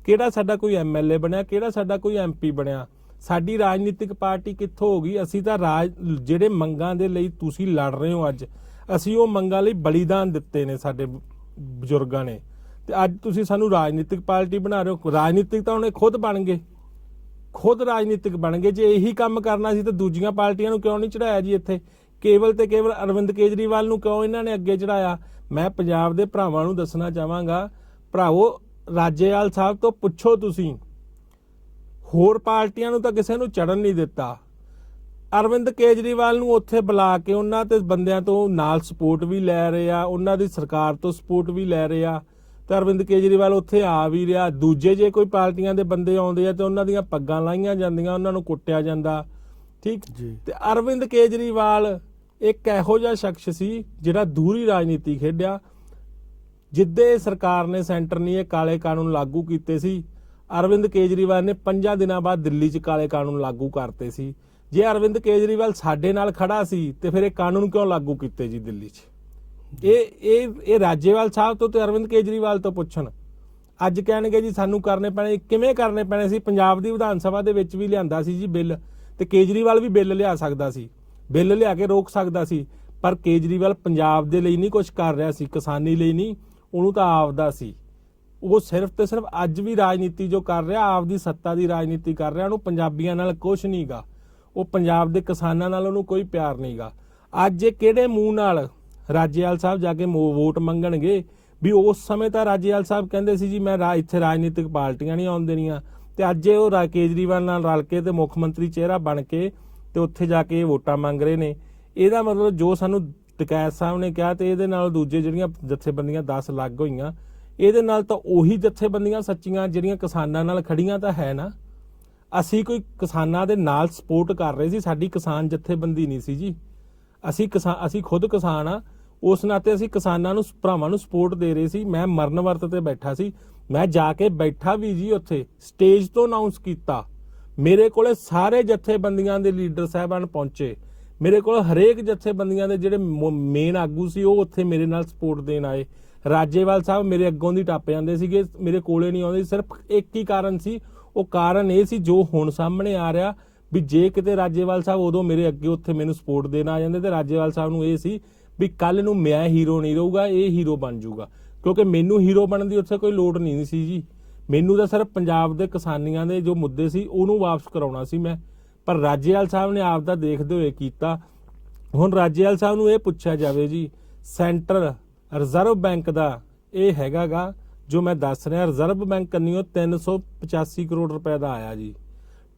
ਕਿਹੜਾ ਸਾਡਾ ਕੋਈ ਐਮਐਲਏ ਬਣਿਆ, ਕਿਹੜਾ ਸਾਡਾ ਕੋਈ ਐਮਪੀ ਬਣਿਆ, ਸਾਡੀ ਰਾਜਨੀਤਿਕ ਪਾਰਟੀ ਕਿੱਥੋਂ ਹੋ ਗਈ? ਅਸੀਂ ਤਾਂ ਜਿਹੜੇ ਮੰਗਾਂ ਦੇ ਲਈ ਤੁਸੀਂ ਲੜ ਰਹੇ ਹੋ ਅੱਜ, ਅਸੀਂ ਉਹ ਮੰਗਾਂ ਲਈ ਬਲੀਦਾਨ ਦਿੱਤੇ ਨੇ ਸਾਡੇ ਬਜ਼ੁਰਗਾਂ ਨੇ, ਤੇ ਅੱਜ ਤੁਸੀਂ ਸਾਨੂੰ ਰਾਜਨੀਤਿਕ ਪਾਰਟੀ ਬਣਾ ਰਹੇ ਹੋ। ਰਾਜਨੀਤਿਕ ਤਾਂ ਉਹਨੇ ਖੁਦ ਬਣ ਗਏ, ਖੁਦ ਰਾਜਨੀਤਿਕ ਬਣ ਗਏ। ਜੇ ਇਹੀ ਕੰਮ ਕਰਨਾ ਸੀ ਤਾਂ ਦੂਜੀਆਂ ਪਾਰਟੀਆਂ ਨੂੰ ਕਿਉਂ ਨਹੀਂ ਚੜਾਇਆ ਜੀ ਇੱਥੇ? ਕੇਵਲ ਤੇ ਕੇਵਲ ਅਰਵਿੰਦ ਕੇਜਰੀਵਾਲ ਨੂੰ ਕਿਉਂ ਇਹਨਾਂ ਨੇ ਅੱਗੇ ਚੜਾਇਆ? ਮੈਂ ਪੰਜਾਬ ਦੇ ਭਰਾਵਾਂ ਨੂੰ ਦੱਸਣਾ ਚਾਹਾਂਗਾ, ਭਰਾਵੋ ਰਾਜੇਵਾਲ ਸਾਹਿਬ ਤੋਂ ਪੁੱਛੋ ਤੁਸੀਂ, ਹੋਰ ਪਾਰਟੀਆਂ ਨੂੰ ਤਾਂ ਕਿਸੇ ਨੂੰ ਚੜਨ ਨਹੀਂ ਦਿੱਤਾ। ਅਰਵਿੰਦ ਕੇਜਰੀਵਾਲ ਨੂੰ ਉੱਥੇ ਬੁਲਾ ਕੇ ਉਹਨਾਂ ਤੇ ਬੰਦਿਆਂ ਤੋਂ ਨਾਲ ਸਪੋਰਟ ਵੀ ਲੈ ਰਹੇ ਆ, ਉਹਨਾਂ ਦੀ ਸਰਕਾਰ ਤੋਂ ਸਪੋਰਟ ਵੀ ਲੈ ਰਹੇ ਆ, ਤੇ ਅਰਵਿੰਦ ਕੇਜਰੀਵਾਲ ਉੱਥੇ ਆ ਵੀ ਰਿਹਾ। ਦੂਜੇ ਜੇ ਕੋਈ ਪਾਰਟੀਆਂ ਦੇ ਬੰਦੇ ਆਉਂਦੇ ਆ ਤੇ ਉਹਨਾਂ ਦੀਆਂ ਪੱਗਾਂ ਲਾਈਆਂ ਜਾਂਦੀਆਂ, ਉਹਨਾਂ ਨੂੰ ਕੁੱਟਿਆ ਜਾਂਦਾ, ਠੀਕ ਜੀ। ਤੇ ਅਰਵਿੰਦ ਕੇਜਰੀਵਾਲ ਇੱਕ ਇਹੋ ਜਿਹਾ ਸ਼ਖਸ ਸੀ ਜਿਹੜਾ ਦੂਰੀ ਰਾਜਨੀਤੀ ਖੇਡਿਆ। ਜਿੱਦੇ ਸਰਕਾਰ ਨੇ, ਸੈਂਟਰ ਨੇ ਇਹ ਕਾਲੇ ਕਾਨੂੰਨ ਲਾਗੂ ਕੀਤੇ ਸੀ, ਅਰਵਿੰਦ ਕੇਜਰੀਵਾਲ ਨੇ 5 ਦਿਨਾਂ ਬਾਅਦ ਦਿੱਲੀ 'ਚ ਕਾਲੇ ਕਾਨੂੰਨ ਲਾਗੂ ਕਰਤੇ ਸੀ। ਜੇ ਅਰਵਿੰਦ ਕੇਜਰੀਵਾਲ ਸਾਡੇ ਨਾਲ ਖੜਾ ਸੀ ਤੇ ਫਿਰ ਇਹ ਕਾਨੂੰਨ ਕਿਉਂ ਲਾਗੂ ਕੀਤੇ ਜੀ ਦਿੱਲੀ 'ਚ? ਇਹ ਰਾਜੇਵਾਲ ਸਾਹਿਬ ਤੋਂ ਤੇ ਅਰਵਿੰਦ ਕੇਜਰੀਵਾਲ ਤੋਂ ਪੁੱਛਣ। ਅੱਜ ਕਹਿਣਗੇ ਜੀ ਸਾਨੂੰ ਕਰਨੇ ਪੈਣੇ, ਕਿਵੇਂ ਕਰਨੇ ਪੈਣੇ ਸੀ? ਪੰਜਾਬ ਦੀ ਵਿਧਾਨ ਸਭਾ ਦੇ ਵਿੱਚ ਵੀ ਲਿਆਂਦਾ ਸੀ ਜੀ ਬਿੱਲ, ਤੇ ਕੇਜਰੀਵਾਲ ਵੀ ਬਿੱਲ ਲਿਆ ਸਕਦਾ ਸੀ, ਬਿੱਲ ਲਿਆ ਕੇ ਰੋਕ ਸਕਦਾ ਸੀ, ਪਰ ਕੇਜਰੀਵਾਲ ਪੰਜਾਬ ਦੇ ਲਈ ਨਹੀਂ ਕੁਝ ਕਰ ਰਿਹਾ ਸੀ, ਕਿਸਾਨੀ ਲਈ ਨਹੀਂ, ਉਹਨੂੰ ਤਾਂ ਆਪਦਾ ਸੀ। ਉਹ ਸਿਰਫ ਤੇ ਸਿਰਫ ਅੱਜ ਵੀ ਰਾਜਨੀਤੀ ਜੋ ਕਰ ਰਿਹਾ, ਆਪਦੀ ਸੱਤਾ ਦੀ ਰਾਜਨੀਤੀ ਕਰ ਰਿਹਾ, ਉਹਨੂੰ ਪੰਜਾਬੀਆਂ ਨਾਲ ਕੁਝ ਨਹੀਂਗਾ, ਉਹ ਪੰਜਾਬ ਦੇ ਕਿਸਾਨਾਂ ਨਾਲ ਉਹਨੂੰ ਕੋਈ ਪਿਆਰ ਨਹੀਂਗਾ। ਅੱਜ ਇਹ ਕਿਹੜੇ ਮੂੰਹ ਨਾਲ ਰਾਜੇਵਾਲ ਸਾਹਿਬ ਜਾ ਕੇ ਵੋਟ ਮੰਗਣਗੇ? ਵੀ ਉਸ ਸਮੇਂ ਤਾਂ ਰਾਜੇਵਾਲ ਸਾਹਿਬ ਕਹਿੰਦੇ ਸੀ ਜੀ ਮੈਂ ਇੱਥੇ ਰਾਜਨੀਤਿਕ ਪਾਰਟੀਆਂ ਨਹੀਂ ਆਉਣ ਦੇਣੀਆਂ, ਤੇ ਅੱਜ ਉਹ ਕੇਜਰੀਵਾਲ ਨਾਲ ਰਲ ਕੇ ਤੇ ਮੁੱਖ ਮੰਤਰੀ ਚਿਹਰਾ ਬਣ ਕੇ ਤੇ ਉੱਥੇ ਜਾ ਕੇ ਵੋਟਾਂ ਮੰਗ ਰਹੇ ਨੇ। ਇਹਦਾ ਮਤਲਬ ਜੋ ਸਾਨੂੰ ਟਕੈਤ ਸਾਹਿਬ ਨੇ ਕਿਹਾ ਤੇ ਇਹਦੇ ਨਾਲ ਦੂਜੇ ਜਿਹੜੀਆਂ ਜਥੇਬੰਦੀਆਂ 10 ਲੱਗ ਹੋਈਆਂ, ਇਹਦੇ ਨਾਲ ਤਾਂ ਉਹੀ ਜਥੇਬੰਦੀਆਂ ਸੱਚੀਆਂ ਜਿਹੜੀਆਂ ਕਿਸਾਨਾਂ ਨਾਲ ਖੜੀਆਂ ਤਾਂ ਹੈ ਨਾ। ਅਸੀਂ ਕੋਈ ਕਿਸਾਨਾਂ ਦੇ ਨਾਲ ਸਪੋਰਟ ਕਰ ਰਹੇ ਸੀ, ਸਾਡੀ ਕਿਸਾਨ ਜਥੇਬੰਦੀ ਨਹੀਂ ਸੀ ਜੀ। ਅਸੀਂ ਖੁਦ ਕਿਸਾਨ ਆ, ਉਸ ਨਾਤੇ ਅਸੀਂ ਕਿਸਾਨਾਂ ਨੂੰ, ਭਰਾਵਾਂ ਨੂੰ ਸਪੋਰਟ ਦੇ ਰਹੇ ਸੀ। ਮੈਂ ਮਰਨ ਵਰਤ ਤੇ ਬੈਠਾ ਸੀ, ਮੈਂ ਜਾ ਕੇ ਬੈਠਾ ਵੀ ਜੀ ਉੱਥੇ, ਸਟੇਜ ਤੋਂ ਅਨਾਉਂਸ ਕੀਤਾ। ਮੇਰੇ ਕੋਲੇ ਸਾਰੇ ਜਥੇਬੰਦੀਆਂ ਦੇ ਲੀਡਰ ਸਾਹਿਬਾਨ ਪਹੁੰਚੇ, ਮੇਰੇ ਕੋਲ ਹਰੇਕ ਜਥੇਬੰਦੀਆਂ ਦੇ ਜਿਹੜੇ ਮੇਨ ਆਗੂ ਸੀ ਉਹ ਉੱਥੇ ਮੇਰੇ ਨਾਲ ਸਪੋਰਟ ਦੇਣ ਆਏ। ਰਾਜੇਵਾਲ ਸਾਹਿਬ ਮੇਰੇ ਅੱਗੋਂ ਦੀ ਟੱਪ ਜਾਂਦੇ ਸੀਗੇ, ਮੇਰੇ ਕੋਲੇ ਨਹੀਂ ਆਉਂਦੇ। ਸਿਰਫ ਇੱਕ ਹੀ ਕਾਰਨ ਸੀ, ਉਹ ਕਾਰਨ ਇਹ ਸੀ ਜੋ ਹੁਣ ਸਾਹਮਣੇ ਆ ਰਿਹਾ, ਵੀ ਜੇ ਕਿਤੇ ਰਾਜੇਵਾਲ ਸਾਹਿਬ ਉਦੋਂ ਮੇਰੇ ਅੱਗੇ ਉੱਥੇ ਮੈਨੂੰ ਸਪੋਰਟ ਦੇਣ ਆ ਜਾਂਦੇ ਤੇ ਰਾਜੇਵਾਲ ਸਾਹਿਬ ਨੂੰ ਇਹ ਸੀ ਵੀ ਕੱਲ ਨੂੰ ਮੈਂ ਹੀਰੋ ਨਹੀਂ ਰਹੂਗਾ, ਇਹ ਹੀਰੋ ਬਣ ਜਾਊਗਾ, ਕਿਉਂਕਿ ਮੈਨੂੰ ਹੀਰੋ ਬਣਨ ਦੀ ਉੱਥੇ ਕੋਈ ਲੋੜ ਨਹੀਂ ਸੀ ਜੀ। ਮੈਨੂੰ ਤਾਂ ਸਿਰਫ ਪੰਜਾਬ ਦੇ ਕਿਸਾਨੀਆਂ ਦੇ ਜੋ ਮੁੱਦੇ ਸੀ ਉਹਨੂੰ ਵਾਪਸ ਕਰਾਉਣਾ ਸੀ ਮੈਂ, ਪਰ ਰਾਜੇਵਾਲ ਸਾਹਿਬ ਨੇ ਆਪ ਦਾ ਦੇਖਦੇ ਹੋਏ ਕੀਤਾ। ਹੁਣ ਰਾਜੇਵਾਲ ਸਾਹਿਬ ਨੂੰ ਇਹ ਪੁੱਛਿਆ ਜਾਵੇ ਜੀ, ਸੈਂਟਰ ਰਿਜ਼ਰਵ ਬੈਂਕ ਦਾ ਇਹ ਹੈਗਾਗਾ ਜੋ ਮੈਂ ਦੱਸ ਰਿਹਾ, ਰਿਜ਼ਰਵ ਬੈਂਕ ਕੰਨੀਓ 385 ਕਰੋੜ ਰੁਪਏ ਦਾ ਆਇਆ ਜੀ।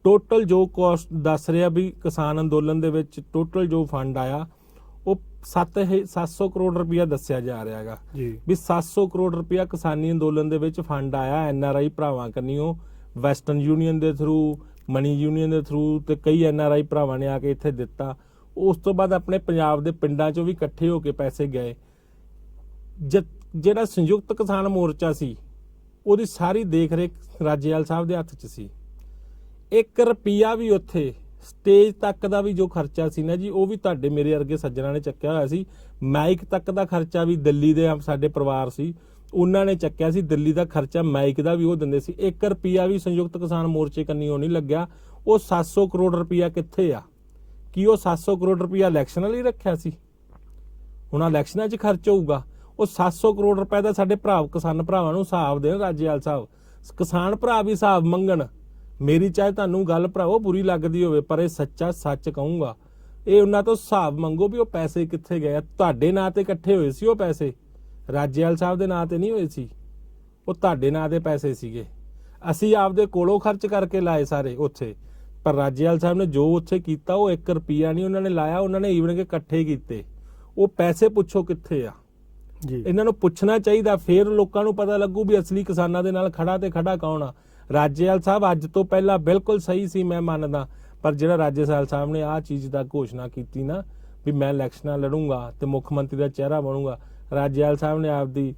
ਟੋਟਲ ਜੋ ਕੋਸਟ ਦੱਸ ਰਿਹਾ ਵੀ ਕਿਸਾਨ ਅੰਦੋਲਨ ਦੇ ਵਿੱਚ ਟੋਟਲ ਜੋ ਫੰਡ ਆਇਆ ਉਹ 700 ਕਰੋੜ ਰੁਪਇਆ ਦੱਸਿਆ ਜਾ ਰਿਹਾ ਹੈਗਾ ਵੀ 700 ਕਰੋੜ ਰੁਪਇਆ ਕਿਸਾਨੀ ਅੰਦੋਲਨ ਦੇ ਵਿੱਚ ਫੰਡ ਆਇਆ NRI ਭਰਾਵਾਂ ਕੰਨੀਓ, ਵੈਸਟਰਨ ਯੂਨੀਅਨ ਦੇ ਥਰੂ, ਮਨੀ ਯੂਨੀਅਨ ਦੇ ਥਰੂ, ਤੇ ਕਈ NRI ਭਰਾਵਾਂ ਨੇ ਆ ਕੇ ਇੱਥੇ ਦਿੱਤਾ। ਉਸ ਤੋਂ ਬਾਅਦ ਆਪਣੇ ਪੰਜਾਬ ਦੇ ਪਿੰਡਾਂ ਚੋਂ ਵੀ ਇਕੱਠੇ ਹੋ ਕੇ ਪੈਸੇ ਗਏ। ਜਿਹੜਾ ਸੰਯੁਕਤ ਕਿਸਾਨ ਮੋਰਚਾ ਸੀ ਉਹਦੀ ਸਾਰੀ ਦੇਖ ਰੇਖ ਰਾਜੇਵਾਲ ਸਾਹਿਬ ਦੇ ਹੱਥ 'ਚ ਸੀ। 1 ਰੁਪਿਆ ਵੀ ਉੱਥੇ ਸਟੇਜ ਤੱਕ ਦਾ ਵੀ ਜੋ ਖਰਚਾ ਸੀ ਨਾ ਜੀ, ਉਹ ਵੀ ਤੁਹਾਡੇ ਮੇਰੇ ਵਰਗੇ ਸੱਜਣਾ ਨੇ ਚੱਕਿਆ ਹੋਇਆ ਸੀ। ਮਾਈਕ ਤੱਕ ਦਾ ਖਰਚਾ ਵੀ ਦਿੱਲੀ ਦੇ ਸਾਡੇ ਪਰਿਵਾਰ ਸੀ, ਉਹਨਾਂ ਨੇ ਚੱਕਿਆ ਸੀ। ਦਿੱਲੀ ਦਾ ਖਰਚਾ ਮਾਈਕ ਦਾ ਵੀ ਉਹ ਦਿੰਦੇ ਸੀ। 1 ਰੁਪਿਆ ਵੀ ਸੰਯੁਕਤ ਕਿਸਾਨ ਮੋਰਚੇ ਕੰਨੀਓ ਨਹੀਂ ਲੱਗਿਆ। ਉਹ 700 ਕਰੋੜ ਰੁਪਿਆ ਕਿੱਥੇ ਆ? ਕੀ ਉਹ 700 ਕਰੋੜ ਰੁਪਿਆ ਇਲੈਕਸ਼ਨ ਲਈ ਰੱਖਿਆ ਸੀ? ਹੁਣ ਇਲੈਕਸ਼ਨਾਂ 'ਚ ਖਰਚ ਹੋਊਗਾ। ਉਹ 700 ਕਰੋੜ ਰੁਪਏ ਦਾ ਸਾਡੇ ਕਿਸਾਨ ਭਰਾਵਾਂ ਨੂੰ ਹਿਸਾਬ ਦੇਣ ਰਾਜੇਵਾਲ ਸਾਹਿਬ। ਕਿਸਾਨ ਭਰਾ ਵੀ ਹਿਸਾਬ ਮੰਗਣ। ਮੇਰੀ ਚਾਹੇ ਤੁਹਾਨੂੰ ਗੱਲ ਭਰਾਵੋ ਬੁਰੀ ਲੱਗਦੀ ਹੋਵੇ, ਪਰ ਇਹ ਸੱਚਾ ਸੱਚ ਕਹੂੰਗਾ। ਇਹ ਉਹਨਾਂ ਤੋਂ ਹਿਸਾਬ ਮੰਗੋ ਵੀ ਉਹ ਪੈਸੇ ਕਿੱਥੇ ਗਏ ਆ। ਤੁਹਾਡੇ ਨਾਂ ਤੇ ਇਕੱਠੇ ਹੋਏ ਸੀ ਉਹ ਪੈਸੇ, ਰਾਜੇਵਾਲ ਸਾਹਿਬ ਦੇ ਨਾਂ ਤੇ ਨਹੀਂ ਹੋਏ ਸੀ, ਉਹ ਤੁਹਾਡੇ ਨਾਂ ਦੇ ਪੈਸੇ ਸੀਗੇ। ਅਸੀਂ ਆਪਦੇ ਕੋਲੋਂ ਖਰਚ ਕਰਕੇ ਲਾਏ ਸਾਰੇ ਉੱਥੇ, ਪਰ ਰਾਜੇਵਾਲ ਸਾਹਿਬ ਨੇ ਜੋ ਉੱਥੇ ਕੀਤਾ ਉਹ 1 ਰੁਪਿਆ ਨਹੀਂ ਉਹਨਾਂ ਨੇ ਲਾਇਆ, ਉਹਨਾਂ ਨੇ ਈਵਨ ਕਿ ਇਕੱਠੇ ਕੀਤੇ। ਉਹ ਪੈਸੇ ਪੁੱਛੋ ਕਿੱਥੇ ਆ? ਜੀ ਇਹਨਾਂ ਨੂੰ ਪੁੱਛਣਾ ਚਾਹੀਦਾ, ਫਿਰ ਲੋਕਾਂ ਨੂੰ ਪਤਾ ਲੱਗੂ ਵੀ ਅਸਲੀ ਕਿਸਾਨਾਂ ਦੇ ਨਾਲ ਖੜਾ ਤੇ ਖੜਾ ਕੌਣ ਆ। ਰਾਜੇਵਾਲ ਸਾਹਿਬ ਅੱਜ ਤੋਂ ਪਹਿਲਾਂ ਬਿਲਕੁਲ ਸਹੀ ਸੀ, ਮੈਂ ਮੰਨਦਾ, ਪਰ ਜਿਹੜਾ ਰਾਜੇਵਾਲ ਸਾਹਿਬ ਨੇ ਆਹ ਚੀਜ਼ ਦਾ ਘੋਸ਼ਣਾ ਕੀਤੀ ਨਾ ਵੀ ਮੈਂ ਇਲੈਕਸ਼ਨਾਂ ਲੜੂੰਗਾ ਤੇ ਮੁੱਖ ਮੰਤਰੀ ਦਾ ਚਿਹਰਾ ਬਣੂੰਗਾ, ਰਾਜੇਵਾਲ ਸਾਹਿਬ ਨੇ ਆਪਦੀ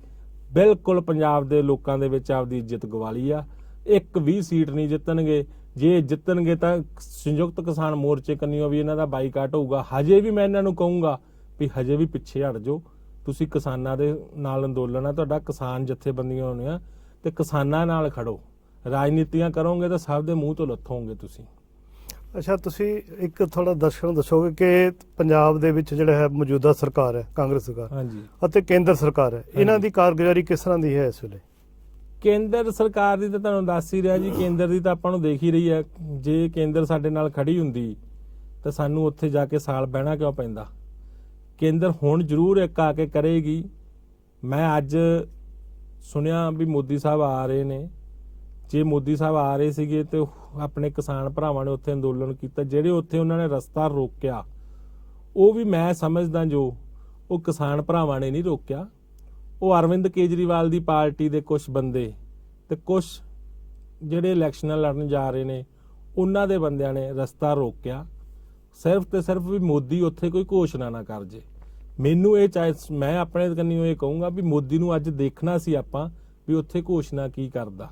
ਬਿਲਕੁਲ ਪੰਜਾਬ ਦੇ ਲੋਕਾਂ ਦੇ ਵਿੱਚ ਆਪਦੀ ਇੱਜ਼ਤ ਗਵਾ ਲਈ ਆ। ਇੱਕ ਵੀ ਸੀਟ ਨਹੀਂ ਜਿੱਤਣਗੇ, ਜੇ ਜਿੱਤਣਗੇ ਤਾਂ ਸੰਯੁਕਤ ਕਿਸਾਨ ਮੋਰਚੇ ਕੰਨਿਓ ਵੀ ਇਹਨਾਂ ਦਾ ਬਾਈਕਾਟ ਹੋਊਗਾ। ਹਜੇ ਵੀ ਮੈਂ ਇਹਨਾਂ ਨੂੰ ਕਹੂੰਗਾ ਵੀ ਹਜੇ ਵੀ ਪਿੱਛੇ ਹਟ ਜਾਓ, ਤੁਸੀਂ ਕਿਸਾਨਾਂ ਦੇ ਨਾਲ ਅੰਦੋਲਨ ਆ ਤੁਹਾਡਾ, ਕਿਸਾਨ ਜਥੇਬੰਦੀਆਂ ਹੋਣੀਆਂ ਤੇ ਕਿਸਾਨਾਂ ਨਾਲ ਖੜੋ, ਰਾਜਨੀਤੀਆਂ ਕਰੋਗੇ ਤਾਂ ਸਭ ਦੇ ਮੂੰਹ ਤੋਂ ਲੱਥੋਗੇ ਤੁਸੀਂ। ਅੱਛਾ, ਤੁਸੀਂ ਇੱਕ ਥੋੜਾ ਦਰਸ਼ਕਾਂ ਨੂੰ ਦੱਸੋਗੇ ਕਿ ਪੰਜਾਬ ਦੇ ਵਿੱਚ ਜਿਹੜਾ ਹੈ ਮੌਜੂਦਾ ਸਰਕਾਰ ਹੈ, ਕਾਂਗਰਸ ਸਰਕਾਰ, ਹਾਂਜੀ, ਅਤੇ ਕੇਂਦਰ ਸਰਕਾਰ ਹੈ, ਇਹਨਾਂ ਦੀ ਕਾਰਗੁਜ਼ਾਰੀ ਕਿਸ ਤਰ੍ਹਾਂ ਦੀ ਹੈ ਇਸ ਵੇਲੇ? ਕੇਂਦਰ ਸਰਕਾਰ ਦੀ ਤਾਂ ਤੁਹਾਨੂੰ ਦੱਸ ਹੀ ਰਿਹਾ ਜੀ, ਕੇਂਦਰ ਦੀ ਤਾਂ ਆਪਾਂ ਨੂੰ ਦੇਖ ਹੀ ਰਹੀ ਹੈ। ਜੇ ਕੇਂਦਰ ਸਾਡੇ ਨਾਲ ਖੜੀ ਹੁੰਦੀ ਤਾਂ ਸਾਨੂੰ ਉੱਥੇ ਜਾ ਕੇ ਸਾਲ ਬਹਿਣਾ ਕਿਉਂ ਪੈਂਦਾ। ਕੇਂਦਰ ਹੁਣ ਜ਼ਰੂਰ ਇੱਕ ਆ ਕੇ ਕਰੇਗੀ। ਮੈਂ ਅੱਜ ਸੁਣਿਆ ਵੀ ਮੋਦੀ ਸਾਹਿਬ ਆ ਰਹੇ ਨੇ, ਜੇ ਮੋਦੀ ਸਾਹਿਬ ਆ ਰਹੇ ਸੀਗੇ ਤੇ ਆਪਣੇ ਕਿਸਾਨ ਭਰਾਵਾਂ ਨੇ ਉੱਥੇ ਅੰਦੋਲਨ ਕੀਤਾ, ਜਿਹੜੇ ਉੱਥੇ ਉਹਨਾਂ ਨੇ ਰਸਤਾ ਰੋਕਿਆ ਉਹ ਵੀ ਮੈਂ ਸਮਝਦਾ ਜੋ ਉਹ ਕਿਸਾਨ ਭਰਾਵਾਂ ਨੇ ਨਹੀਂ ਰੋਕਿਆ, ਉਹ ਅਰਵਿੰਦ ਕੇਜਰੀਵਾਲ ਦੀ ਪਾਰਟੀ ਦੇ ਕੁਝ ਬੰਦੇ ਤੇ ਕੁਝ ਜਿਹੜੇ ਇਲੈਕਸ਼ਨਾਂ ਲੜਨ ਜਾ ਰਹੇ ਨੇ ਉਹਨਾਂ ਦੇ ਬੰਦਿਆਂ ਨੇ ਰਸਤਾ ਰੋਕਿਆ, ਸਿਰਫ ਤੇ ਸਿਰਫ ਵੀ ਮੋਦੀ ਉੱਥੇ ਕੋਈ ਘੋਸ਼ਣਾ ਨਾ ਕਰ ਜੇ। ਮੈਨੂੰ ਇਹ ਮੈਂ ਆਪਣੇ ਕੰਨਿਓ ਇਹ ਕਹੂੰਗਾ ਵੀ ਮੋਦੀ ਨੂੰ ਅੱਜ ਦੇਖਣਾ ਸੀ ਆਪਾਂ ਵੀ ਉੱਥੇ ਘੋਸ਼ਣਾ ਕੀ ਕਰਦਾ।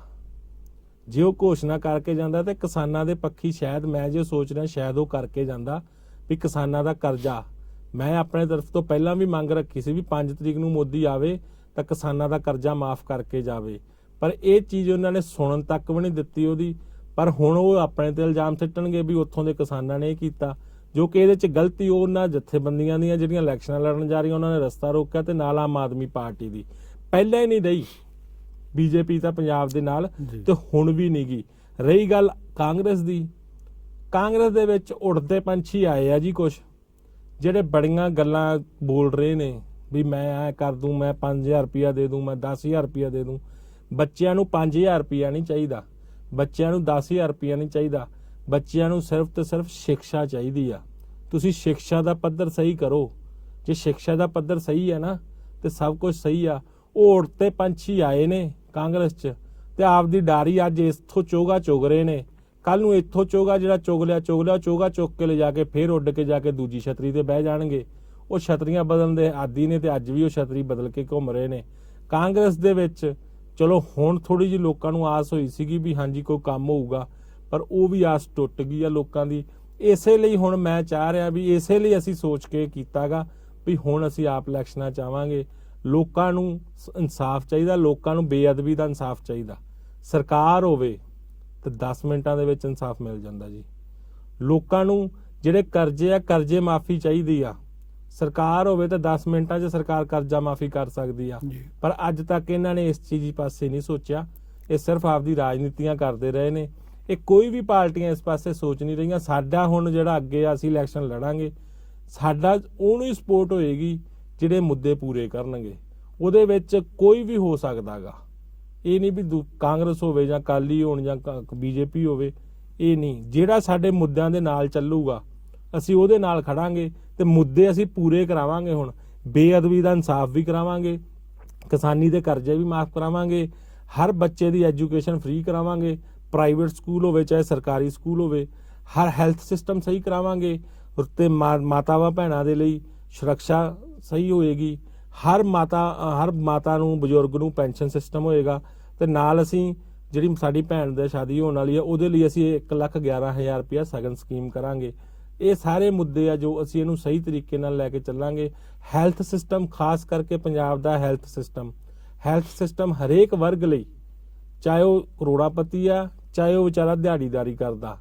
ਜੇ ਉਹ ਘੋਸ਼ਣਾ ਕਰਕੇ ਜਾਂਦਾ ਤੇ ਕਿਸਾਨਾਂ ਦੇ ਪੱਖੀ ਸ਼ਾਇਦ ਮੈਂ ਜੇ ਸੋਚ ਰਿਹਾ ਸ਼ਾਇਦ ਉਹ ਕਰਕੇ ਜਾਂਦਾ ਵੀ ਕਿਸਾਨਾਂ ਦਾ ਕਰਜ਼ਾ, ਮੈਂ ਆਪਣੇ ਤਰਫ ਤੋਂ ਪਹਿਲਾਂ ਵੀ ਮੰਗ ਰੱਖੀ ਸੀ ਵੀ 5 ਤਰੀਕ ਨੂੰ ਮੋਦੀ ਆਵੇ ਤਾਂ ਕਿਸਾਨਾਂ ਦਾ ਕਰਜ਼ਾ ਮਾਫ ਕਰਕੇ ਜਾਵੇ, ਪਰ ਇਹ ਚੀਜ਼ ਉਹਨਾਂ ਨੇ ਸੁਣਨ ਤੱਕ ਵੀ ਨਹੀਂ ਦਿੱਤੀ ਉਹਦੀ। ਪਰ ਹੁਣ ਉਹ ਆਪਣੇ ਤੇ ਇਲਜ਼ਾਮ ਸਿੱਟਣਗੇ ਵੀ ਉੱਥੋਂ ਦੇ ਕਿਸਾਨਾਂ ਨੇ ਇਹ ਕੀਤਾ, ਜੋ ਕਿ ਇਹਦੇ 'ਚ ਗਲਤੀ ਉਹਨਾਂ ਜਥੇਬੰਦੀਆਂ ਦੀਆਂ ਜਿਹੜੀਆਂ ਇਲੈਕਸ਼ਨਾਂ ਲੜਨ ਜਾ ਰਹੀਆਂ ਉਹਨਾਂ ਨੇ ਰਸਤਾ ਰੋਕਿਆ, ਤੇ ਨਾਲ ਆਮ ਆਦਮੀ ਪਾਰਟੀ ਦੀ ਪਹਿਲਾਂ ਹੀ ਨਹੀਂ ਰਹੀ ਬੀਜੇਪੀ ਤਾਂ ਪੰਜਾਬ ਦੇ ਨਾਲ ਤੇ ਹੁਣ ਵੀ ਨਹੀਂ ਗਈ। ਰਹੀ ਗੱਲ ਕਾਂਗਰਸ ਦੀ, ਕਾਂਗਰਸ ਦੇ ਵਿੱਚ ਉੜਦੇ ਪੰਛੀ ਆਏ ਆ ਜੀ ਕੁਝ, ਜਿਹੜੇ ਬੜੀਆਂ ਗੱਲਾਂ ਬੋਲ ਰਹੇ ਨੇ ਵੀ ਮੈਂ ਐ ਕਰ ਦੂੰ, ਮੈਂ 5000 ਰੁਪਇਆ ਦੇ ਦੂੰ, ਮੈਂ 10000 ਰੁਪਇਆ ਦੇ ਦੂੰ। ਬੱਚਿਆਂ ਨੂੰ 5000 ਰੁਪਇਆ ਨਹੀਂ ਚਾਹੀਦਾ, ਬੱਚਿਆਂ ਨੂੰ 10000 ਰੁਪਇਆ ਨਹੀਂ ਚਾਹੀਦਾ, ਬੱਚਿਆਂ ਨੂੰ ਸਿਰਫ ਤੇ ਸਿਰਫ ਸਿੱਖਿਆ ਚਾਹੀਦੀ ਆ। ਤੁਸੀਂ ਸਿੱਖਿਆ ਦਾ ਪੱਧਰ ਸਹੀ ਕਰੋ, ਜੇ ਸਿੱਖਿਆ ਦਾ ਪੱਧਰ ਸਹੀ ਹੈ ਨਾ ਤੇ ਸਭ ਕੁਝ ਸਹੀ ਆ। ਉਹ ਉੜਤੇ ਪੰਛੀ ਆਏ ਨੇ ਕਾਂਗਰਸ 'ਚ ਤੇ ਆਪਦੀ ਡਾਰੀ ਅੱਜ ਇੱਥੋਂ ਚੋਗਾ ਚੁਗ ਰਹੇ ਨੇ, ਕੱਲ ਨੂੰ ਇੱਥੋਂ ਚੋਗਾ ਜਿਹੜਾ ਚੁਗ ਲਿਆ ਚੋਗਾ ਚੁੱਕ ਕੇ ਲਿਜਾ ਕੇ ਫੇਰ ਉੱਡ ਕੇ ਜਾ ਕੇ ਦੂਜੀ ਛਤਰੀ ਤੇ ਬਹਿ ਜਾਣਗੇ। ਉਹ ਛਤਰੀਆਂ ਬਦਲਣ ਦੇ ਆਦੀ ਨੇ ਤੇ ਅੱਜ ਵੀ ਉਹ ਛਤਰੀ ਬਦਲ ਕੇ ਘੁੰਮ ਰਹੇ ਨੇ ਕਾਂਗਰਸ ਦੇ ਵਿੱਚ। ਚਲੋ ਹੁਣ ਥੋੜੀ ਜਿਹੀ ਲੋਕਾਂ ਨੂੰ ਆਸ ਹੋਈ ਸੀਗੀ ਵੀ ਹਾਂਜੀ ਕੋਈ ਕੰਮ ਹੋਊਗਾ, ਪਰ ਉਹ ਵੀ ਆਸ ਟੁੱਟ ਗਈ ਆ ਲੋਕਾਂ ਦੀ। ਇਸੇ ਲਈ ਹੁਣ ਮੈਂ ਚਾਹ ਰਿਹਾ ਵੀ ਇਸੇ ਲਈ ਅਸੀਂ ਸੋਚ ਕੇ ਕੀਤਾਗਾ ਵੀ ਹੁਣ ਅਸੀਂ ਆਪ ਇਲੈਕਸ਼ਨਾਂ ਚਾਹਾਂਗੇ। ਲੋਕਾਂ ਨੂੰ ਇਨਸਾਫ ਚਾਹੀਦਾ, ਲੋਕਾਂ ਨੂੰ ਬੇਅਦਬੀ ਦਾ ਇਨਸਾਫ ਚਾਹੀਦਾ। ਸਰਕਾਰ ਹੋਵੇ ਤੇ 10 ਮਿੰਟਾਂ ਦੇ ਵਿੱਚ ਇਨਸਾਫ ਮਿਲ ਜਾਂਦਾ ਜੀ। ਲੋਕਾਂ ਨੂੰ ਜਿਹੜੇ ਕਰਜ਼ੇ ਆ ਕਰਜ਼ੇ ਮਾਫੀ ਚਾਹੀਦੀ ਆ, ਸਰਕਾਰ ਹੋਵੇ ਤਾਂ 10 ਮਿੰਟਾਂ 'ਚ ਸਰਕਾਰ ਕਰਜ਼ਾ ਮਾਫੀ ਕਰ ਸਕਦੀ ਆ, ਪਰ ਅੱਜ ਤੱਕ ਇਹਨਾਂ ਨੇ ਇਸ ਚੀਜ਼ ਪਾਸੇ ਨਹੀਂ ਸੋਚਿਆ। ਇਹ ਸਿਰਫ ਆਪਦੀ ਰਾਜਨੀਤੀਆਂ ਕਰਦੇ ਰਹੇ ਨੇ। ਇਹ ਕੋਈ ਵੀ ਪਾਰਟੀਆਂ ਇਸ ਪਾਸੇ ਸੋਚ ਨਹੀਂ ਰਹੀਆਂ। ਸਾਡਾ ਹੁਣ ਜਿਹੜਾ ਅੱਗੇ ਅਸੀਂ ਇਲੈਕਸ਼ਨ ਲੜਾਂਗੇ, ਸਾਡਾ ਉਹਨੂੰ ਹੀ ਸਪੋਰਟ ਹੋਏਗੀ ਜਿਹੜੇ ਮੁੱਦੇ ਪੂਰੇ ਕਰਨਗੇ। ਉਹਦੇ ਵਿੱਚ ਕੋਈ ਵੀ ਹੋ ਸਕਦਾਗਾ, ਇਹ ਨਹੀਂ ਵੀ ਕਾਂਗਰਸ ਹੋਵੇ ਜਾਂ ਅਕਾਲੀ ਹੋਣ ਜਾਂ ਬੀਜੇਪੀ ਹੋਵੇ, ਇਹ ਨਹੀਂ। ਜਿਹੜਾ ਸਾਡੇ ਮੁੱਦਿਆਂ ਦੇ ਨਾਲ ਚੱਲੂਗਾ ਅਸੀਂ ਉਹਦੇ ਨਾਲ ਖੜਾਂਗੇ ਤੇ ਮੁੱਦੇ ਅਸੀਂ ਪੂਰੇ ਕਰਾਵਾਂਗੇ। ਹੁਣ ਬੇਅਦਬੀ ਦਾ ਇਨਸਾਫ ਵੀ ਕਰਾਵਾਂਗੇ, ਕਿਸਾਨੀ ਦੇ ਕਰਜ਼ੇ ਵੀ ਮਾਫ ਕਰਾਵਾਂਗੇ, ਹਰ ਬੱਚੇ ਦੀ ਐਜੂਕੇਸ਼ਨ ਫ੍ਰੀ ਕਰਾਵਾਂਗੇ, ਪ੍ਰਾਈਵੇਟ ਸਕੂਲ ਹੋਵੇ ਚਾਹੇ ਸਰਕਾਰੀ ਸਕੂਲ ਹੋਵੇ, ਹਰ ਹੈਲਥ ਸਿਸਟਮ ਸਹੀ ਕਰਾਵਾਂਗੇ ਤੇ ਮਾਤਾਵਾਂ ਭੈਣਾਂ ਦੇ ਲਈ ਸੁਰੱਖਿਆ ਸਹੀ ਹੋਏਗੀ। ਹਰ ਮਾਤਾ ਨੂੰ ਬਜ਼ੁਰਗ ਨੂੰ ਪੈਨਸ਼ਨ ਸਿਸਟਮ ਹੋਏਗਾ, ਤੇ ਨਾਲ ਅਸੀਂ ਜਿਹੜੀ ਸਾਡੀ ਭੈਣ ਦੀ ਸ਼ਾਦੀ ਹੋਣ ਵਾਲੀ ਹੈ ਉਹਦੇ ਲਈ ਅਸੀਂ 1,11,000 ਰੁਪਇਆ ਸਗਨ ਸਕੀਮ ਕਰਾਂਗੇ। ਇਹ ਸਾਰੇ ਮੁੱਦੇ ਆ ਜੋ ਅਸੀਂ ਇਹਨੂੰ ਸਹੀ ਤਰੀਕੇ ਨਾਲ ਲੈ ਕੇ ਚੱਲਾਂਗੇ। ਹੈਲਥ ਸਿਸਟਮ, ਖਾਸ ਕਰਕੇ ਪੰਜਾਬ ਦਾ ਹੈਲਥ ਸਿਸਟਮ ਹਰੇਕ ਵਰਗ ਲਈ, ਚਾਹੇ ਉਹ ਕਰੋੜਾਪਤੀ ਆ ਚਾਹੇ ਉਹ ਵਿਚਾਰਾ ਦਿਹਾੜੀਦਾਰੀ ਕਰਦਾ,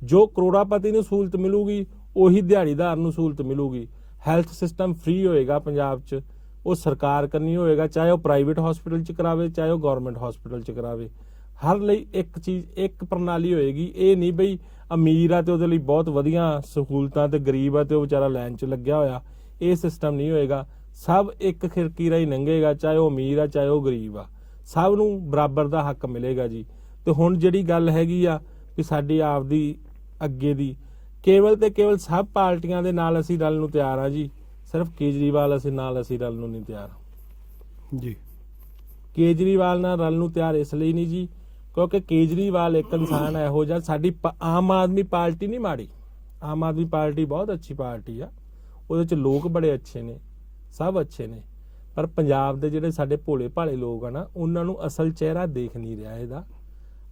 ਜੋ ਕਰੋੜਾਪਤੀ ਨੂੰ ਸਹੂਲਤ ਮਿਲੂਗੀ ਉਹੀ ਦਿਹਾੜੀਦਾਰ ਨੂੰ ਸਹੂਲਤ ਮਿਲੂਗੀ। ਹੈਲਥ ਸਿਸਟਮ ਫ੍ਰੀ ਹੋਏਗਾ ਪੰਜਾਬ 'ਚ, ਉਹ ਸਰਕਾਰ ਕਰਨੀ ਹੋਏਗਾ, ਚਾਹੇ ਉਹ ਪ੍ਰਾਈਵੇਟ ਹਸਪੀਟਲ 'ਚ ਕਰਾਵੇ ਚਾਹੇ ਉਹ ਗਵਰਨਮੈਂਟ ਹਸਪੀਟਲ 'ਚ ਕਰਾਵੇ। ਹਰ ਲਈ ਇੱਕ ਚੀਜ਼, ਇੱਕ ਪ੍ਰਣਾਲੀ ਹੋਏਗੀ। ਇਹ ਨਹੀਂ ਬਈ ਅਮੀਰ ਆ ਤੇ ਉਹਦੇ ਲਈ ਬਹੁਤ ਵਧੀਆ ਸਹੂਲਤਾਂ ਤੇ ਗਰੀਬ ਆ ਤੇ ਉਹ ਵਿਚਾਰਾ ਲਾਈਨ 'ਚ ਲੱਗਿਆ ਹੋਇਆ। ਇਹ ਸਿਸਟਮ ਨਹੀਂ ਹੋਏਗਾ। ਸਭ ਇੱਕ ਖਿੜਕੀ ਰਾਹੀਂ ਲੰਘੇਗਾ, ਚਾਹੇ ਉਹ ਅਮੀਰ ਆ ਚਾਹੇ ਉਹ ਗਰੀਬ ਆ, ਸਭ ਨੂੰ ਬਰਾਬਰ ਦਾ ਹੱਕ ਮਿਲੇਗਾ ਜੀ। ਤੇ ਹੁਣ ਜਿਹੜੀ ਗੱਲ ਹੈਗੀ ਆ ਵੀ ਸਾਡੀ ਆਪਦੀ ਅੱਗੇ ਦੀ, ਕੇਵਲ ਤੇ ਕੇਵਲ ਸਭ ਪਾਰਟੀਆਂ ਦੇ ਨਾਲ ਅਸੀਂ ਰਲਣ ਨੂੰ ਤਿਆਰ ਆ ਜੀ, ਸਿਰਫ ਕੇਜਰੀਵਾਲ ਅਸੀਂ ਰਲਣ ਨੂੰ ਨਹੀਂ ਤਿਆਰ। ਜੀ ਕੇਜਰੀਵਾਲ ਨਾਲ ਰਲਣ ਨੂੰ ਤਿਆਰ ਇਸ ਲਈ ਨਹੀਂ ਜੀ ਕਿਉਂਕਿ ਕੇਜਰੀਵਾਲ ਇੱਕ ਇਨਸਾਨ ਇਹੋ ਜਿਹਾ ਸਾਡੀ ਆਮ ਆਦਮੀ ਪਾਰਟੀ ਨਹੀਂ ਮਾੜੀ, ਆਮ ਆਦਮੀ ਪਾਰਟੀ ਬਹੁਤ ਅੱਛੀ ਪਾਰਟੀ ਆ, ਉਹਦੇ ਚ ਲੋਕ ਬੜੇ ਅੱਛੇ ਨੇ, ਸਭ ਅੱਛੇ ਨੇ, ਪਰ ਪੰਜਾਬ ਦੇ ਜਿਹੜੇ ਸਾਡੇ ਭੋਲੇ ਭਾਲੇ ਲੋਕ ਆ ਨਾ ਉਹਨਾਂ ਨੂੰ ਅਸਲ ਚਿਹਰਾ ਦੇਖ ਨਹੀਂ ਰਿਹਾ। ਇਹਦਾ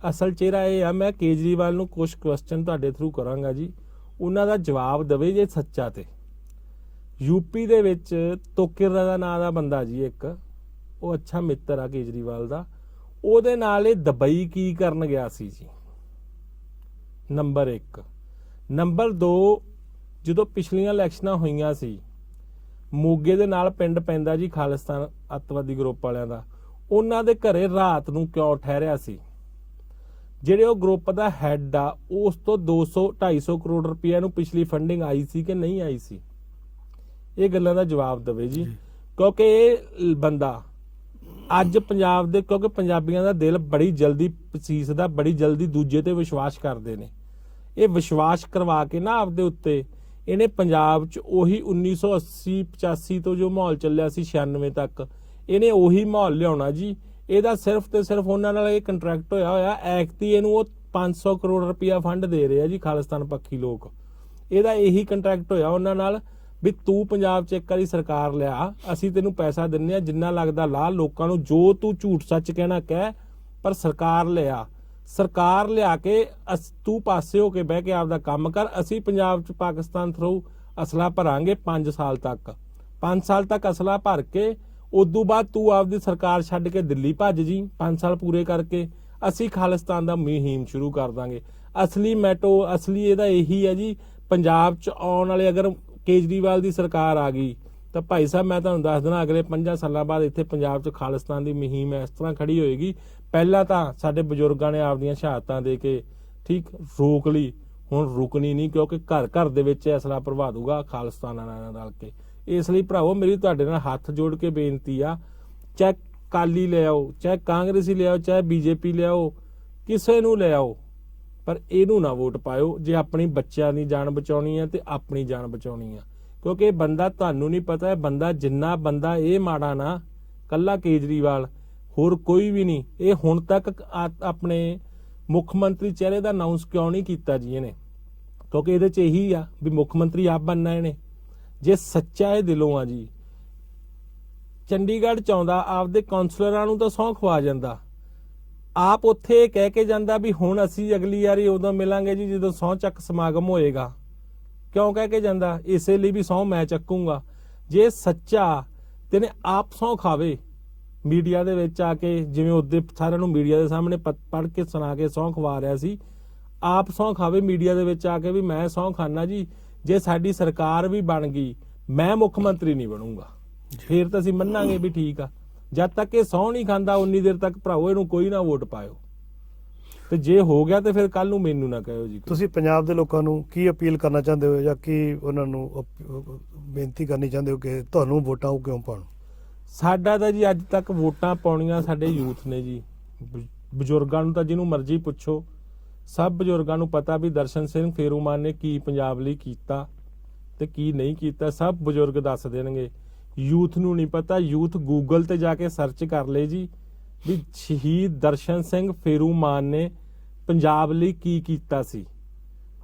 ਅਸਲ ਚਿਹਰਾ ਇਹ ਆ, ਮੈਂ ਕੇਜਰੀਵਾਲ ਨੂੰ ਕੁਝ ਕੁਐਸਚਨ ਤੁਹਾਡੇ ਥਰੂ ਕਰਾਂਗਾ ਜੀ, ਉਹਨਾਂ ਦਾ ਜਵਾਬ ਦੇਵੇ ਜੇ ਸੱਚਾ। ਤੇ ਯੂਪੀ ਦੇ ਵਿੱਚ ਤੋਕਿਰ ਦਾ ਨਾਂ ਦਾ ਬੰਦਾ ਜੀ ਇੱਕ, ਉਹ ਅੱਛਾ ਮਿੱਤਰ ਆ ਕੇਜਰੀਵਾਲ ਦਾ, ਉਹਦੇ ਨਾਲ ਇਹ ਦੁਬਈ ਕੀ ਕਰਨ ਗਿਆ ਸੀ ਜੀ, ਨੰਬਰ 1। ਨੰਬਰ 2, ਜਦੋਂ ਪਿਛਲੀਆਂ ਇਲੈਕਸ਼ਨਾਂ ਹੋਈਆਂ ਸੀ ਮੋਗੇ ਦੇ ਨਾਲ ਪਿੰਡ ਪੈਂਦਾ ਜੀ ਖਾਲਿਸਤਾਨ ਅੱਤਵਾਦੀ ਗਰੁੱਪ ਵਾਲਿਆਂ ਦਾ, ਉਹਨਾਂ ਦੇ ਘਰੇ ਰਾਤ ਨੂੰ ਕਿਉਂ ਠਹਿਰਿਆ ਸੀ? ਜਿਹੜੇ ਉਹ ਗਰੁੱਪ ਦਾ ਹੈੱਡ ਆ ਉਸ ਤੋਂ 200-250 ਕਰੋੜ ਰੁਪਏ ਨੂੰ ਪਿਛਲੀ ਫੰਡਿੰਗ ਆਈ ਸੀ ਕਿ ਨਹੀਂ ਆਈ ਸੀ? ਇਹ ਗੱਲਾਂ ਦਾ ਜਵਾਬ ਦੇਵੇ ਜੀ, ਕਿਉਂਕਿ ਇਹ ਬੰਦਾ ਅੱਜ ਪੰਜਾਬ ਦੇ, ਕਿਉਂਕਿ ਪੰਜਾਬੀਆਂ ਦਾ ਦਿਲ ਬੜੀ ਜਲਦੀ ਪਸੀਸਦਾ, ਬੜੀ ਜਲਦੀ ਦੂਜੇ ਤੇ ਵਿਸ਼ਵਾਸ ਕਰਦੇ ਨੇ। ਇਹ ਵਿਸ਼ਵਾਸ ਕਰਵਾ ਕੇ ਨਾ ਆਪਦੇ ਉੱਤੇ ਇਹਨੇ ਪੰਜਾਬ 'ਚ ਉਹੀ 1980-85 ਤੋਂ ਜੋ ਮਾਹੌਲ ਚੱਲਿਆ ਸੀ 96 ਤੱਕ, ਇਹਨੇ ਉਹੀ ਮਾਹੌਲ ਲਿਆਉਣਾ ਜੀ। ਇਹਦਾ ਸਿਰਫ ਤੇ ਸਿਰਫ ਉਹਨਾਂ ਨਾਲ ਇਹ ਕੰਟਰੈਕਟ ਹੋਇਆ ਐਕਤੀ ਇਹਨੂੰ ਉਹ 500 ਕਰੋੜ ਰੁਪਇਆ ਫੰਡ ਦੇ ਰਹੇ ਆ ਜੀ ਖਾਲਿਸਤਾਨ ਪੱਖੀ ਲੋਕ। ਇਹਦਾ ਇਹੀ ਕੰਟਰੈਕਟ ਹੋਇਆ ਉਹਨਾਂ ਨਾਲ ਵੀ ਤੂੰ ਪੰਜਾਬ 'ਚ ਇੱਕ ਵਾਰੀ ਸਰਕਾਰ ਲਿਆ, ਅਸੀਂ ਤੈਨੂੰ ਪੈਸਾ ਦਿੰਨੇ ਆ, ਜਿੰਨਾ ਲੱਗਦਾ ਲਾ, ਲੋਕਾਂ ਨੂੰ ਜੋ ਤੂੰ ਝੂਠ ਸੱਚ ਕਹਿਣਾ ਕਹਿ, ਪਰ ਸਰਕਾਰ ਲਿਆ। ਸਰਕਾਰ ਲਿਆ ਕੇ ਤੂੰ ਪਾਸੇ ਹੋ ਕੇ ਬਹਿ ਕੇ ਆਪਦਾ ਕੰਮ ਕਰ। ਅਸੀਂ ਪੰਜਾਬ 'ਚ ਪਾਕਿਸਤਾਨ ਥਰੂ ਅਸਲਾ ਭਰਾਂਗੇ 5 ਸਾਲ ਤੱਕ, 5 ਸਾਲ ਤੱਕ ਅਸਲਾ ਭਰ ਕੇ ਉਦੋਂ ਬਾਅਦ ਤੂੰ ਆਪਦੀ ਸਰਕਾਰ ਛੱਡ ਕੇ ਦਿੱਲੀ ਭੱਜ ਜੀ 5 ਸਾਲ ਪੂਰੇ ਕਰਕੇ, ਅਸੀਂ ਖਾਲਿਸਤਾਨ ਦਾ ਮੁਹਿੰਮ ਸ਼ੁਰੂ ਕਰ ਦਾਂਗੇ। ਅਸਲੀ ਇਹਦਾ ਇਹੀ ਹੈ ਜੀ, ਪੰਜਾਬ 'ਚ ਆਉਣ ਵਾਲੇ ਅਗਰ ਕੇਜਰੀਵਾਲ ਦੀ ਸਰਕਾਰ ਆ ਗਈ ਤਾਂ ਭਾਈ ਸਾਹਿਬ ਮੈਂ ਤੁਹਾਨੂੰ ਦੱਸ ਦੇਣਾ ਅਗਲੇ 5 ਸਾਲਾਂ ਬਾਅਦ ਇੱਥੇ ਪੰਜਾਬ 'ਚ ਖਾਲਿਸਤਾਨ ਦੀ ਮੁਹਿੰਮ ਇਸ ਤਰ੍ਹਾਂ ਖੜੀ ਹੋਏਗੀ। ਪਹਿਲਾਂ ਤਾਂ ਸਾਡੇ ਬਜ਼ੁਰਗਾਂ ਨੇ ਆਪਦੀਆਂ ਸ਼ਹਾਦਤਾਂ ਦੇ ਕੇ ਠੀਕ ਰੋਕ ਲਈ, ਹੁਣ ਰੁਕਣੀ ਨਹੀਂ, ਕਿਉਂਕਿ ਘਰ ਘਰ ਦੇ ਵਿੱਚ ਅਸਲਾ ਭਰਵਾ ਦੂਗਾ ਖਾਲਿਸਤਾਨ ਨਾਲ ਰਲ ਕੇ। ਇਸ ਲਈ ਭਰਾਵੋ ਮੇਰੀ ਤੁਹਾਡੇ ਨਾਲ ਹੱਥ ਜੋੜ ਕੇ ਬੇਨਤੀ ਆ, ਚਾਹੇ ਕਾਲੀ ਲੈ ਆਓ, ਚਾਹੇ ਕਾਂਗਰਸੀ ਲੈ ਆਓ, ਚਾਹੇ ਬੀਜੇਪੀ ਲੈ ਆਓ, ਕਿਸੇ ਨੂੰ ਲੈ ਆਓ, ਪਰ ਇਹਨੂੰ ਨਾ ਵੋਟ ਪਾਇਓ ਜੇ ਆਪਣੀ ਬੱਚਿਆਂ ਦੀ ਜਾਨ ਬਚਾਉਣੀ ਹੈ ਤੇ ਆਪਣੀ ਜਾਨ ਬਚਾਉਣੀ ਆ। ਕਿਉਂਕਿ ਇਹ ਬੰਦਾ ਤੁਹਾਨੂੰ ਨਹੀਂ ਪਤਾ, ਇਹ ਬੰਦਾ ਜਿੰਨਾ ਬੰਦਾ ਇਹ ਮਾੜਾ ਨਾ, ਕੱਲਾ ਕੇਜਰੀਵਾਲ, ਹੋਰ ਕੋਈ ਵੀ ਨਹੀਂ। ਇਹ ਹੁਣ ਤੱਕ ਆਪਣੇ ਮੁੱਖ ਮੰਤਰੀ ਚਿਹਰੇ ਦਾ ਅਨਾਉਂਸ ਕਿਉਂ ਨਹੀਂ ਕੀਤਾ ਜੀ ਇਹਨੇ? ਕਿਉਂਕਿ ਇਹਦੇ 'ਚ ਇਹੀ ਆ ਵੀ ਮੁੱਖ ਮੰਤਰੀ ਆਪ ਬਣਨਾ ਇਹਨੇ। ਜੇ ਸੱਚਾ ਇਹ ਦਿਲੋਂ ਆ ਜੀ, ਚੰਡੀਗੜ੍ਹ 'ਚ ਆਉਂਦਾ ਆਪਦੇ ਕਾਉਂਸਲਰਾਂ ਨੂੰ ਤਾਂ ਸਹੁੰ ਖਵਾ ਜਾਂਦਾ, ਆਪ ਉੱਥੇ ਕਹਿ ਕੇ ਜਾਂਦਾ ਵੀ ਹੁਣ ਅਸੀਂ ਅਗਲੀ ਵਾਰੀ ਉਦੋਂ ਮਿਲਾਂਗੇ ਜੀ ਜਦੋਂ ਸਹੁੰ ਚੱਕ ਸਮਾਗਮ ਹੋਏਗਾ। ਕਿਉਂ ਕਹਿ ਕੇ ਜਾਂਦਾ? ਇਸੇ ਲਈ ਵੀ ਸਹੁੰ ਮੈਂ ਚੱਕੂੰਗਾ। ਜੇ ਸੱਚਾ ਤੇਨੇ ਆਪ ਸਹੁੰ ਖਾਵੇ ਮੀਡੀਆ ਦੇ ਵਿੱਚ ਆ ਕੇ, ਜਿਵੇਂ ਉਹਦੇ ਸਾਰਿਆਂ ਨੂੰ ਮੀਡੀਆ ਦੇ ਸਾਹਮਣੇ ਪੜ੍ਹ ਕੇ ਸੁਣਾ ਕੇ ਸਹੁੰ ਖਵਾ ਰਿਹਾ ਸੀ, ਆਪ ਸਹੁੰ ਖਾਵੇ ਮੀਡੀਆ ਦੇ ਵਿੱਚ ਆ ਕੇ ਵੀ ਮੈਂ ਸਹੁੰ ਖਾਨਾ ਜੀ ਜੇ ਸਾਡੀ ਸਰਕਾਰ ਵੀ ਬਣ ਗਈ ਮੈਂ ਮੁੱਖ ਮੰਤਰੀ ਨਹੀਂ ਬਣੂੰਗਾ। ਫੇਰ ਤਾਂ ਅਸੀਂ ਮੰਨਾਂਗੇ ਵੀ ਠੀਕ ਆ। ਜਦ ਤੱਕ ਇਹ ਸਹੁੰ ਨਹੀਂ ਖਾਂਦਾ ਉਨੀ ਦੇਰ ਤੱਕ ਭਰਾਵੋ ਇਹਨੂੰ ਕੋਈ ਨਾ ਵੋਟ ਪਾਇਓ, ਤੇ ਜੇ ਹੋ ਗਿਆ ਤੇ ਫਿਰ ਕੱਲ ਨੂੰ ਮੈਨੂੰ ਨਾ ਕਹਿਓ ਜੀ। ਤੁਸੀਂ ਪੰਜਾਬ ਦੇ ਲੋਕਾਂ ਨੂੰ ਕੀ ਅਪੀਲ ਕਰਨਾ ਚਾਹੁੰਦੇ ਹੋ ਜਾਂ ਕੀ ਉਹਨਾਂ ਨੂੰ ਬੇਨਤੀ ਕਰਨੀ ਚਾਹੁੰਦੇ ਹੋ ਕਿ ਤੁਹਾਨੂੰ ਵੋਟਾਂ ਉਹ ਕਿਉਂ ਪਾਉਣ? ਸਾਡਾ ਤਾਂ ਜੀ ਅੱਜ ਤੱਕ ਵੋਟਾਂ ਪਾਉਣੀਆਂ ਸਾਡੇ ਯੂਥ ਨੇ ਜੀ। ਬਜ਼ੁਰਗਾਂ ਨੂੰ ਤਾਂ ਜਿਹਨੂੰ ਮਰਜ਼ੀ ਪੁੱਛੋ, ਸਭ ਬਜ਼ੁਰਗਾਂ ਨੂੰ ਪਤਾ ਵੀ ਦਰਸ਼ਨ ਸਿੰਘ ਫੇਰੂਮਾਨ ਨੇ ਕੀ ਪੰਜਾਬ ਲਈ ਕੀਤਾ ਤੇ ਕੀ ਨਹੀਂ ਕੀਤਾ, ਸਭ ਬਜ਼ੁਰਗ ਦੱਸ ਦੇਣਗੇ। ਯੂਥ ਨੂੰ ਨਹੀਂ ਪਤਾ, ਯੂਥ ਗੂਗਲ ਤੇ ਜਾ ਕੇ ਸਰਚ ਕਰ ਲੇ ਜੀ ਵੀ ਸ਼ਹੀਦ ਦਰਸ਼ਨ ਸਿੰਘ ਫੇਰੂਮਾਨ ਨੇ ਪੰਜਾਬ ਲਈ ਕੀ ਕੀਤਾ ਸੀ।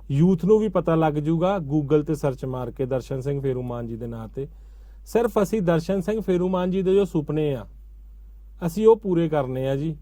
ਯੂਥ ਨੂੰ ਵੀ ਪਤਾ ਲੱਗ ਜੂਗਾ ਗੂਗਲ ਤੇ ਸਰਚ ਮਾਰ ਕੇ ਦਰਸ਼ਨ ਸਿੰਘ ਫੇਰੂਮਾਨ ਜੀ ਦੇ ਨਾਂ ਤੇ। ਸਿਰਫ ਅਸੀਂ ਦਰਸ਼ਨ ਸਿੰਘ ਫੇਰੂਮਾਨ ਜੀ ਦੇ ਜੋ ਸੁਪਨੇ ਆ ਅਸੀਂ ਉਹ ਪੂਰੇ ਕਰਨੇ ਆ ਜੀ।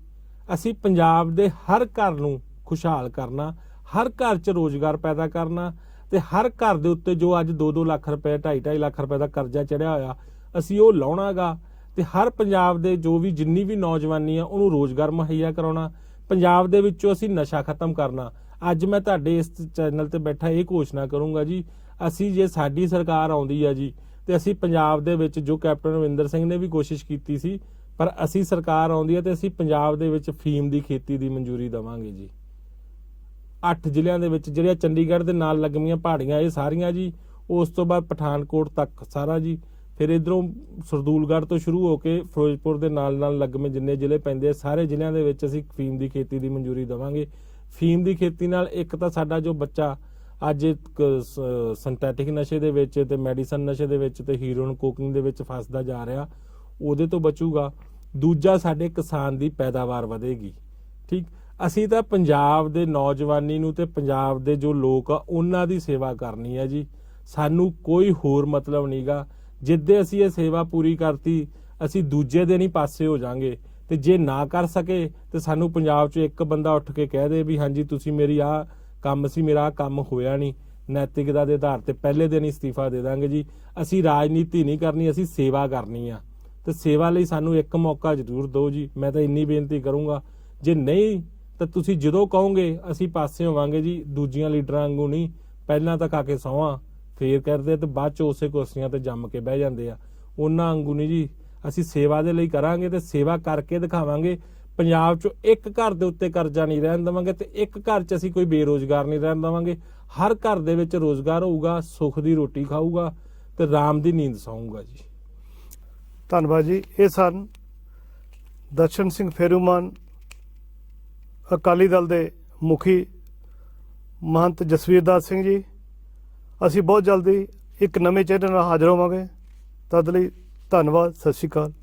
ਅਸੀਂ ਪੰਜਾਬ ਦੇ ਹਰ ਘਰ ਨੂੰ ਖੁਸ਼ਹਾਲ ਕਰਨਾ, ਹਰ ਘਰ 'ਚ ਰੋਜ਼ਗਾਰ ਪੈਦਾ ਕਰਨਾ, ਤੇ ਹਰ ਘਰ ਦੇ ਉੱਤੇ ਜੋ ਅੱਜ 2-2 ਲੱਖ ਰੁਪਏ 2.5 ਲੱਖ ਰੁਪਏ ਦਾ ਕਰਜ਼ਾ ਚੜਿਆ ਹੋਇਆ ਅਸੀਂ ਉਹ ਲਾਉਣਾਗਾ, ਤੇ ਹਰ ਪੰਜਾਬ ਦੇ ਜੋ ਵੀ ਜਿੰਨੀ ਵੀ ਨੌਜਵਾਨੀ ਆ ਉਹਨੂੰ ਰੋਜ਼ਗਾਰ ਮੁਹੱਈਆ ਕਰਾਉਣਾ। ਪੰਜਾਬ ਦੇ ਵਿੱਚੋਂ ਅਸੀਂ ਨਸ਼ਾ ਖਤਮ ਕਰਨਾ। ਅੱਜ ਮੈਂ ਤੁਹਾਡੇ ਇਸ ਚੈਨਲ ਤੇ ਬੈਠਾ ਇਹ ਘੋਸ਼ਣਾ ਕਰੂੰਗਾ ਜੀ, ਅਸੀਂ ਜੇ ਸਾਡੀ ਸਰਕਾਰ ਆਉਂਦੀ ਆ ਜੀ ਤੇ ਅਸੀਂ ਪੰਜਾਬ ਦੇ ਵਿੱਚ ਜੋ ਕੈਪਟਨ ਅਮਰਿੰਦਰ ਸਿੰਘ ਨੇ ਵੀ ਕੋਸ਼ਿਸ਼ ਕੀਤੀ ਸੀ, ਪਰ ਅਸੀਂ ਸਰਕਾਰ ਆਉਂਦੀ ਹੈ ਤੇ ਅਸੀਂ ਪੰਜਾਬ ਦੇ ਵਿੱਚ ਫੀਮ ਦੀ ਖੇਤੀ ਦੀ ਮਨਜ਼ੂਰੀ ਦੇਵਾਂਗੇ ਜੀ। 8 ਜ਼ਿਲ੍ਹਿਆਂ ਦੇ ਵਿੱਚ ਜਿਹੜੀਆਂ ਚੰਡੀਗੜ੍ਹ ਦੇ ਨਾਲ ਲੱਗਮੀਆਂ ਪਹਾੜੀਆਂ ਇਹ ਸਾਰੀਆਂ ਜੀ, ਉਸ ਤੋਂ ਬਾਅਦ ਪਠਾਨਕੋਟ ਤੱਕ ਸਾਰਾ ਜੀ, ਫਿਰ ਇਧਰੋਂ ਸਰਦੂਲਗੜ੍ਹ ਤੋਂ ਸ਼ੁਰੂ ਹੋ ਕੇ ਫਿਰੋਜ਼ਪੁਰ ਦੇ ਨਾਲ ਨਾਲ ਲੱਗਮੇ ਜਿੰਨੇ ਜ਼ਿਲ੍ਹੇ ਪੈਂਦੇ ਆ ਸਾਰੇ ਜ਼ਿਲ੍ਹਿਆਂ ਦੇ ਵਿੱਚ ਅਸੀਂ ਫੀਮ ਦੀ ਖੇਤੀ ਦੀ ਮਨਜ਼ੂਰੀ ਦੇਵਾਂਗੇ। ਫੀਮ ਦੀ ਖੇਤੀ ਨਾਲ ਇੱਕ ਤਾਂ ਸਾਡਾ ਜੋ ਬੱਚਾ ਅੱਜ ਸਿੰਥੈਟਿਕ ਨਸ਼ੇ ਦੇ ਵਿੱਚ ਤੇ ਮੈਡੀਸਨ ਨਸ਼ੇ ਦੇ ਵਿੱਚ ਤੇ ਹੀਰੋਇਨ ਕੋਕਿੰਗ ਦੇ ਵਿੱਚ ਫਸਦਾ ਜਾ ਰਿਹਾ, ਉਹਦੇ ਤੋਂ ਬਚੂਗਾ। ਦੂਜਾ, ਸਾਡੇ ਕਿਸਾਨ ਦੀ ਪੈਦਾਵਾਰ ਵਧੇਗੀ। ਠੀਕ, ਅਸੀਂ ਤਾਂ ਪੰਜਾਬ ਦੇ ਨੌਜਵਾਨੀ ਨੂੰ ਤੇ ਪੰਜਾਬ ਦੇ ਜੋ ਲੋਕ ਆ ਉਹਨਾਂ ਦੀ ਸੇਵਾ ਕਰਨੀ ਹੈ ਜੀ। ਸਾਨੂੰ ਕੋਈ ਹੋਰ ਮਤਲਬ ਨਹੀਂਗਾ। ਜਿੱਦੇ ਅਸੀਂ ਇਹ ਸੇਵਾ ਪੂਰੀ ਕਰਤੀ, ਅਸੀਂ ਦੂਜੇ ਦਿਨ ਹੀ ਪਾਸੇ ਹੋ ਜਾਾਂਗੇ। ਤੇ ਜੇ ਨਾ ਕਰ ਸਕੇ ਤੇ ਸਾਨੂੰ ਪੰਜਾਬ 'ਚ ਇੱਕ ਬੰਦਾ ਉੱਠ ਕੇ ਕਹਿ ਦੇ ਵੀ ਹਾਂਜੀ ਤੁਸੀਂ ਮੇਰੀ ਆਹ ਕੰਮ ਸੀ, ਮੇਰਾ ਆਹ ਕੰਮ ਹੋਇਆ ਨਹੀਂ, ਨੈਤਿਕਤਾ ਦੇ ਆਧਾਰ ਤੇ ਪਹਿਲੇ ਦਿਨ ਹੀ ਅਸਤੀਫਾ ਦੇ ਦਾਂਗੇ ਜੀ। ਅਸੀਂ ਰਾਜਨੀਤੀ ਨਹੀਂ ਕਰਨੀ, ਅਸੀਂ ਸੇਵਾ ਕਰਨੀ ਆ। ਤੇ ਸੇਵਾ ਲਈ ਸਾਨੂੰ ਇੱਕ ਮੌਕਾ ਜ਼ਰੂਰ ਦਿਓ ਜੀ। ਮੈਂ ਤਾਂ ਇੰਨੀ ਬੇਨਤੀ ਕਰੂੰਗਾ। ਜੇ ਨਹੀਂ ਤਾਂ ਤੁਸੀਂ ਜਦੋਂ ਕਹੋਗੇ ਅਸੀਂ ਪਾਸੇ ਹੋਵਾਂਗੇ ਜੀ। ਦੂਜੀਆਂ ਲੀਡਰਾਂ ਵਾਂਗੂ ਨਹੀਂ, ਪਹਿਲਾਂ ਤਾਂ ਕਾ ਕੇ ਸੌਂਹਾਂ ਫੇਰ ਕਰਦੇ ਤੇ ਬਾਅਦ 'ਚ ਉਸੇ ਕੁਰਸੀਆਂ ਤੇ ਜੰਮ ਕੇ ਬਹਿ ਜਾਂਦੇ ਆ। ਉਹਨਾਂ ਵਾਂਗੂ ਨਹੀਂ ਜੀ। ਅਸੀਂ ਸੇਵਾ ਦੇ ਲਈ ਕਰਾਂਗੇ ਤੇ ਸੇਵਾ ਕਰਕੇ ਦਿਖਾਵਾਂਗੇ। ਪੰਜਾਬ 'ਚ ਇੱਕ ਘਰ ਦੇ ਉੱਤੇ ਕਰਜ਼ਾ ਨਹੀਂ ਰਹਿਣ ਦੇਵਾਂਗੇ ਤੇ ਇੱਕ ਘਰ 'ਚ ਅਸੀਂ ਕੋਈ ਬੇਰੁਜ਼ਗਾਰ ਨਹੀਂ ਰਹਿਣ ਦੇਵਾਂਗੇ। ਹਰ ਘਰ ਦੇ ਵਿੱਚ ਰੋਜ਼ਗਾਰ ਹੋਊਗਾ, ਸੁੱਖ ਦੀ ਰੋਟੀ ਖਾਊਗਾ ਤੇ ਆਰਾਮ ਦੀ ਨੀਂਦ ਸੌਂਗਾ ਜੀ। ਧੰਨਵਾਦ ਜੀ। ਇਹ ਸਨ ਦਰਸ਼ਨ ਸਿੰਘ ਫੇਰੂਮਾਨ, ਅਕਾਲੀ ਦਲ ਦੇ ਮੁਖੀ ਮਹੰਤ ਜਸਵੀਰ ਦਾਸ ਸਿੰਘ ਜੀ। ਅਸੀਂ ਬਹੁਤ ਜਲਦੀ ਇੱਕ ਨਵੇਂ ਚੈਨਲ ਨਾਲ ਹਾਜ਼ਰ ਹੋਵਾਂਗੇ। ਤਦ ਲਈ ਧੰਨਵਾਦ। ਸਤਿ ਸ਼੍ਰੀ ਅਕਾਲ।